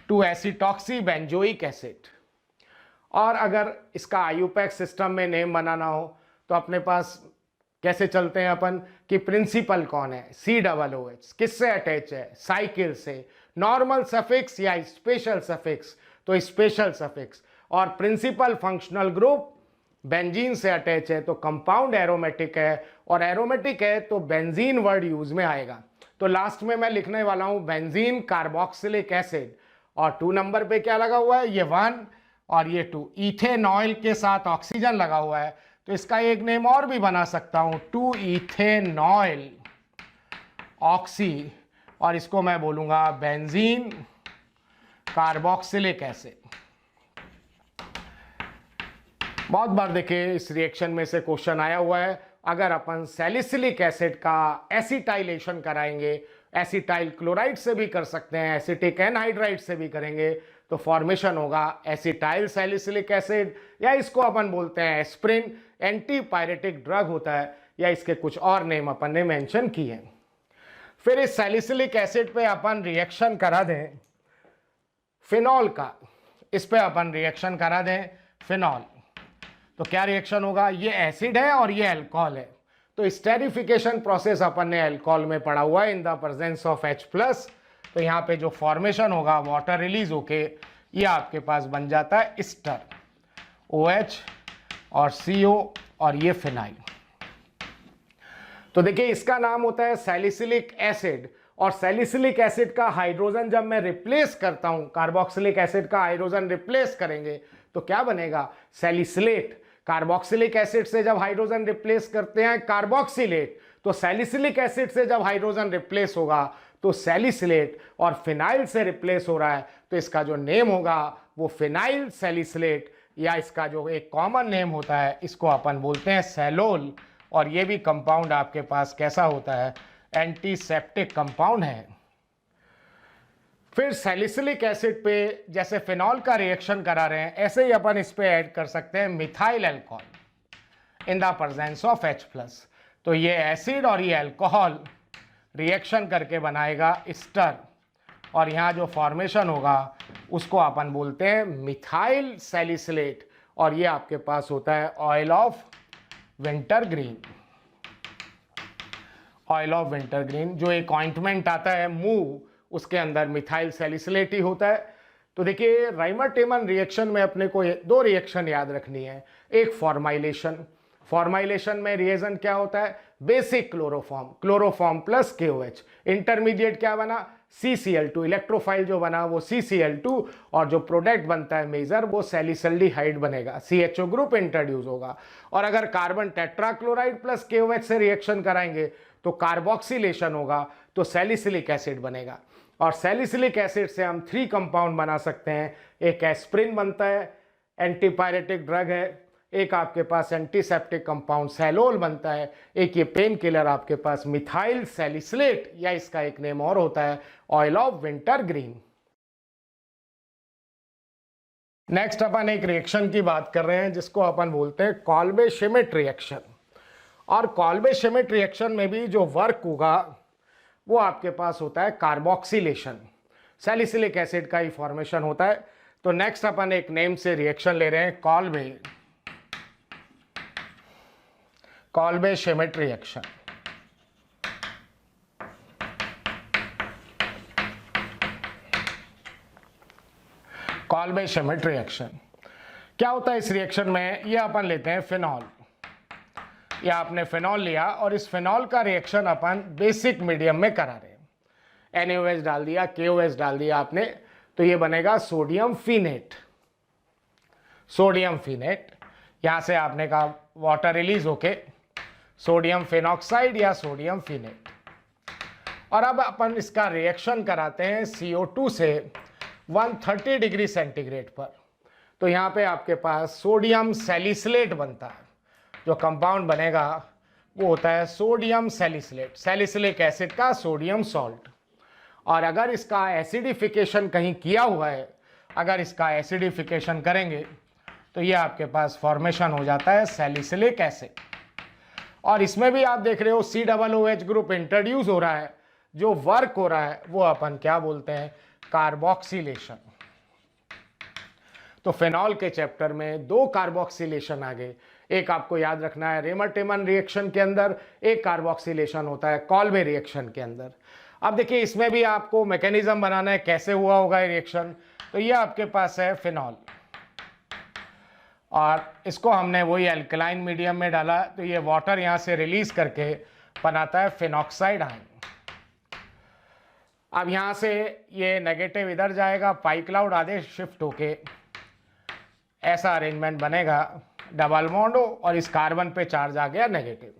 Speaker 1: 2-एसिटॉक्सी बेंजोइक एसिड। और अगर इसका IUPAC सिस्टम में नेम बनाना हो तो अपने पास कैसे चलते हैं अपन कि प्रिंसिपल कौन है, COOH किससे अटैच है, साइकिल से, नॉर्मल सफिक्स या स्पेशल सफिक्स, तो स्पेशल सफिक्स, और प्रिंसिपल फंक्शनल ग्रुप बेंजीन से अटैच है तो कंपाउंड एरोमेटिक है, और एरोमेटिक है तो बेंजीन वर्ड यूज में आएगा। तो लास्ट में मैं लिखने वाला हूं बेंजीन कार्बोक्सिलिक एसिड, और 2 नंबर पे क्या लगा हुआ है, ये 1 और ये 2, इथेनॉइल के साथ ऑक्सीजन लगा हुआ है तो इसका एक नेम और भी बना सकता हूं 2-इथेनॉइल ऑक्सी, और इसको मैं बोलूंगा बेंजीन कार्बोक्सिलिक एसिड। बहुत बार देखिए इस रिएक्शन में से क्वेश्चन आया हुआ है, अगर अपन सैलिसिलिक एसिड का एसिटाइलेशन कराएंगे, एसिटाइल क्लोराइड से भी कर सकते हैं, एसिटिक एनहाइड्राइड से भी करेंगे तो फॉर्मेशन होगा एसिटाइल सैलिसिलिक एसिड, या इसको अपन बोलते हैं एस्प्रिन, एंटीपायरेटिक ड्रग होता है, या इसके कुछ और नेम अपन ने मेंशन किए हैं। फिर इस सैलिसिलिक एसिड पे अपन रिएक्शन करा दें फिनॉल का, इस पे अपन रिएक्शन करा दें फिनॉल, तो क्या रिएक्शन होगा, ये एसिड है और ये अल्कोहल है, तो स्टेरिफिकेशन प्रोसेस अपन ने अल्कोहल में पढ़ा हुआ है इन द प्रेजेंस ऑफ H+, तो यहाँ पे जो फॉर्मेशन होगा वाटर रिलीज होके ये आपके पास बन जाता है एस्टर, OH और CO और ये फिनाइल। तो देखिए इसका नाम होता है सैलिसिलिक एसिड, और सैलिसिलिक एसिड का हाइड्रोजन जब मैं रिप्लेस करता हूं, कार्बोक्सिलिक एसिड का हाइड्रोजन रिप्लेस करेंगे तो क्या बनेगा, सैलिसिलेट। कार्बोक्सिलिक एसिड से जब हाइड्रोजन रिप्लेस करते हैं कार्बोक्सिलेट, तो सैलिसिलिक एसिड से जब हाइड्रोजन रिप्लेस होगा तो सैलिसिलेट, और फिनाइल से रिप्लेस हो रहा है तो इसका जो नेम होगा वो फिनाइल सैलिसिलेट, या इसका जो एक कॉमन नेम होता है इसको अपन बोलते हैं सैलोल, और ये भी कंपाउंड आपके पास कैसा होता है, एंटीसेप्टिक कंपाउंड है। फिर सैलिसिलिक एसिड पे जैसे फिनॉल का रिएक्शन करा रहे हैं ऐसे ही अपन इस पे ऐड कर सकते हैं methyl alcohol in the presence of H+, तो ये एसिड और ये अल्कोहल रिएक्शन करके बनाएगा एस्टर, और यहाँ जो फॉर्मेशन होगा उसको अपन बोलते हैं मिथाइल सैलिसिलेट, और ये आपके पास होता है oil of winter green. Oil of wintergreen, जो एक ऑइंटमेंट आता है मूव, उसके अंदर मिथाइल सैलिसिलेट ही होता है। तो देखिए राइमर टेमन रिएक्शन में अपने को दो रिएक्शन याद रखनी है। एक फॉर्माइलेशन, फॉर्माइलेशन में रिएजेंट क्या होता है, basic chloroform, chloroform plus KOH। Intermediate क्या बना, CCl2, इलेक्ट्रोफाइल जो बना वो CCl2, और जो प्रोडक्ट बनता है मेजर वो सैलिसल्डिहाइड बनेगा, CHO ग्रुप इंट्रोड्यूस होगा। और अगर कार्बन टेट्राक्लोराइड प्लस KOH से रिएक्शन कराएंगे तो कार्बोक्सिलेशन होगा, तो सैलिसिलिक एसिड बनेगा। और सैलिसिलिक एसिड से हम 3 कंपाउंड बना सकते हैं। एक एस्प्रिन बनता है, एंटीपायरेटिक ड्रग है। एक आपके पास एंटीसेप्टिक कंपाउंड सैलोल बनता है। एक ये पेन किलर आपके पास मिथाइल सैलिसिलेट, या इसका एक नेम और होता है ऑयल ऑफ विंटरग्रीन। नेक्स्ट अपन एक रिएक्शन की बात कर रहे हैं जिसको अपन बोलते हैं कॉल्बे शेमिट रिएक्शन। और कॉल्बे शेमिट रिएक्शन में भी जो वर्क होगा वो आपके पास होता है कार्बोक्सिलेशन, सैलिसिलिक एसिड का ही फॉर्मेशन होता है। तो नेक्स्ट अपन एक नेम से रिएक्शन ले रहे हैं, कॉल्बे शेमिट रिएक्शन। कॉल्बे शेमिट रिएक्शन क्या होता है इस रिएक्शन में, ये अपन लेते हैं फिनॉल, या आपने फिनॉल लिया और इस फिनॉल का रिएक्शन अपन बेसिक मीडियम में करा रहे हैं। NaOH डाल दिया, KOH डाल दिया आपने, तो ये बनेगा सोडियम फिनेट। सोडियम फिनेट, यहां से आपने कहा वाटर रिलीज होके सोडियम फिनॉक्साइड या सोडियम फिनेट। और अब अपन इसका रिएक्शन कराते हैं CO2 से 130 डिग्री सेंटीग्रेड पर। तो यहाँ पे आपके पास सोडियम सैलिसिलेट बनता है। जो कंपाउंड बनेगा वो होता है सोडियम सैलिसिलेट, सैलिसिलिक एसिड का सोडियम सॉल्ट। और अगर इसका एसिडिफिकेशन कहीं किया हुआ है, अगर इसका एसिडिफिकेशन करेंगे तो ये आपके पास फॉर्मेशन हो जाता है सैलिसिलिक एसिड। और इसमें भी आप देख रहे हो COOH ग्रुप इंट्रोड्यूस हो रहा है। जो वर्क हो रहा है वो अपन क्या बोलते हैं, कार्बोक्सिलेशन। तो फिनॉल के चैप्टर में 2 कार्बोक्सिलेशन आ गए। एक आपको याद रखना है रेमर टेमन रिएक्शन के अंदर, एक कार्बोक्सिलेशन होता है कॉल्बे रिएक्शन के अंदर। अब देखिए इसमें भी आपको मैकेनिज्म बनाना है, कैसे हुआ होगा ये रिएक्शन। तो ये आपके पास है फिनॉल, और इसको हमने वही एल्कलाइन मीडियम में डाला, तो ये वाटर यहाँ से रिलीज करके बनाता है फिनॉक्साइड आयन। अब यहाँ से ये नेगेटिव इधर जाएगा, पाई क्लाउड आधे शिफ्ट होके ऐसा अरेंजमेंट बनेगा, डबल बॉन्ड हो और इस कार्बन पे चार्ज आ गया नेगेटिव।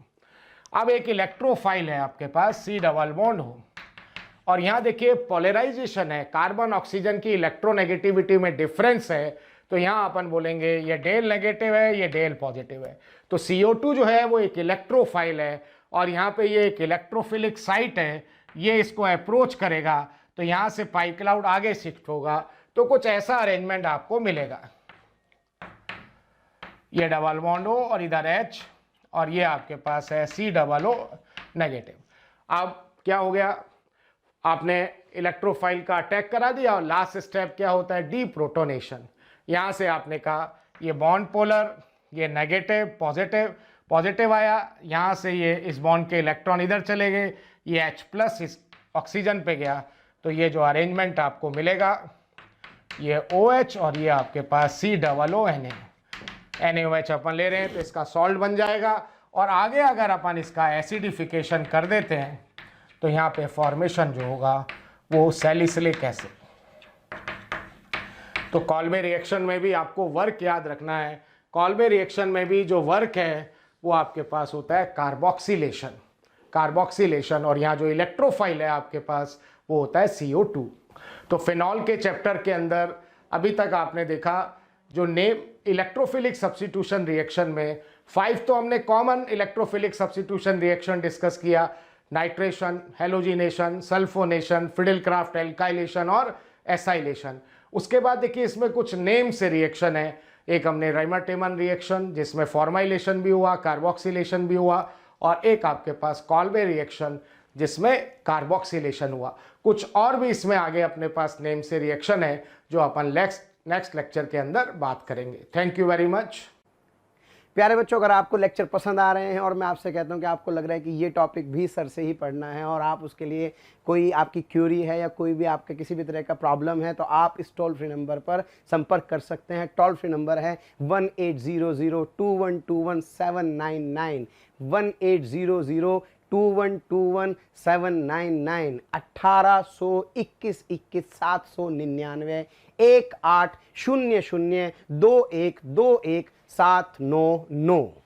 Speaker 1: अब एक इलेक्ट्रोफाइल है आपके पास, C डबल बॉन्ड हो, और यहाँ देखिए पोलराइजेशन है, कार्बन ऑक्सीजन की इलेक्ट्रोनेगेटिविटी में डिफरेंस है। तो यहाँ अपन बोलेंगे ये डेल नेगेटिव है, ये डेल पॉजिटिव है। तो CO2 जो है वो एक इलेक्ट्रोफाइल है, और यहाँ पे ये एक इलेक्ट्रोफिलिक साइट है, ये इसको अप्रोच करेगा, तो यहाँ से पाई क्लाउड आगे शिफ्ट होगा। तो कुछ ऐसा अरेंजमेंट आपको मिलेगा, ये डबल बॉन्ड हो और इधर H, और ये आपके पास है COO नेगेटिव। अब क्या हो गया, आपने इलेक्ट्रोफाइल का अटैक करा दिया, और लास्ट स्टेप क्या होता है, डीप्रोटोनेशन। यहाँ से आपने कहा ये बॉन्ड पोलर, ये नेगेटिव पॉजिटिव, पॉजिटिव आया, यहाँ से ये इस बॉन्ड के इलेक्ट्रॉन इधर चले गए, ये H+ इस ऑक्सीजन पे गया। तो ये जो अरेंजमेंट आपको मिलेगा, ये OH और ये आपके पास COO NaOH अपन ले रहे हैं, तो इसका सॉल्ट बन जाएगा। और आगे अगर अपन इसका एसिडिफिकेशन कर देते हैं तो यहाँ पे फॉर्मेशन जो होगा वो सैलिसिलिक एसिड। तो कॉल्बे रिएक्शन में भी आपको वर्क याद रखना है। कॉल्बे रिएक्शन में भी जो वर्क है वो आपके पास होता है कार्बोक्सिलेशन, कार्बोक्सिलेशन। और यहाँ जो इलेक्ट्रोफाइल है आपके पास वो होता है CO2। तो फिनॉल के चैप्टर के अंदर अभी तक आपने देखा जो नेम इलेक्ट्रोफिलिक सब्स्टिट्यूशन रिएक्शन में 5 तो हमने common electrophilic substitution reaction discuss किया, nitration, halogenation, sulphonation, Friedel Crafts alkylation और एसाइलेशन। उसके बाद देखिए इसमें कुछ नेम से रिएक्शन है। एक हमने राइमर टेमन रिएक्शन जिसमें फॉर्माइलेशन भी हुआ, कार्बोक्सिलेशन भी हुआ, और एक आपके पास कॉल्बे रिएक्शन जिसमें कार्बोक्सिलेशन हुआ। कुछ और भी इसमें आगे अपने पास नेम से रिएक्शन है जो अपन नेक्स्ट लेक्चर के अंदर बात करेंगे। Thank you very much.
Speaker 3: प्यारे बच्चों, अगर आपको लेक्चर पसंद आ रहे हैं और मैं आपसे कहता हूं कि आपको लग रहा है कि ये टॉपिक भी सर से ही पढ़ना है और आप उसके लिए कोई आपकी क्यूरी है या कोई भी आपके किसी भी तरह का प्रॉब्लम है, तो आप इस टोल फ्री नंबर पर संपर्क कर सकते हैं। टोल फ्री नंबर है 18002121 18002121 1821 799 18002121 799।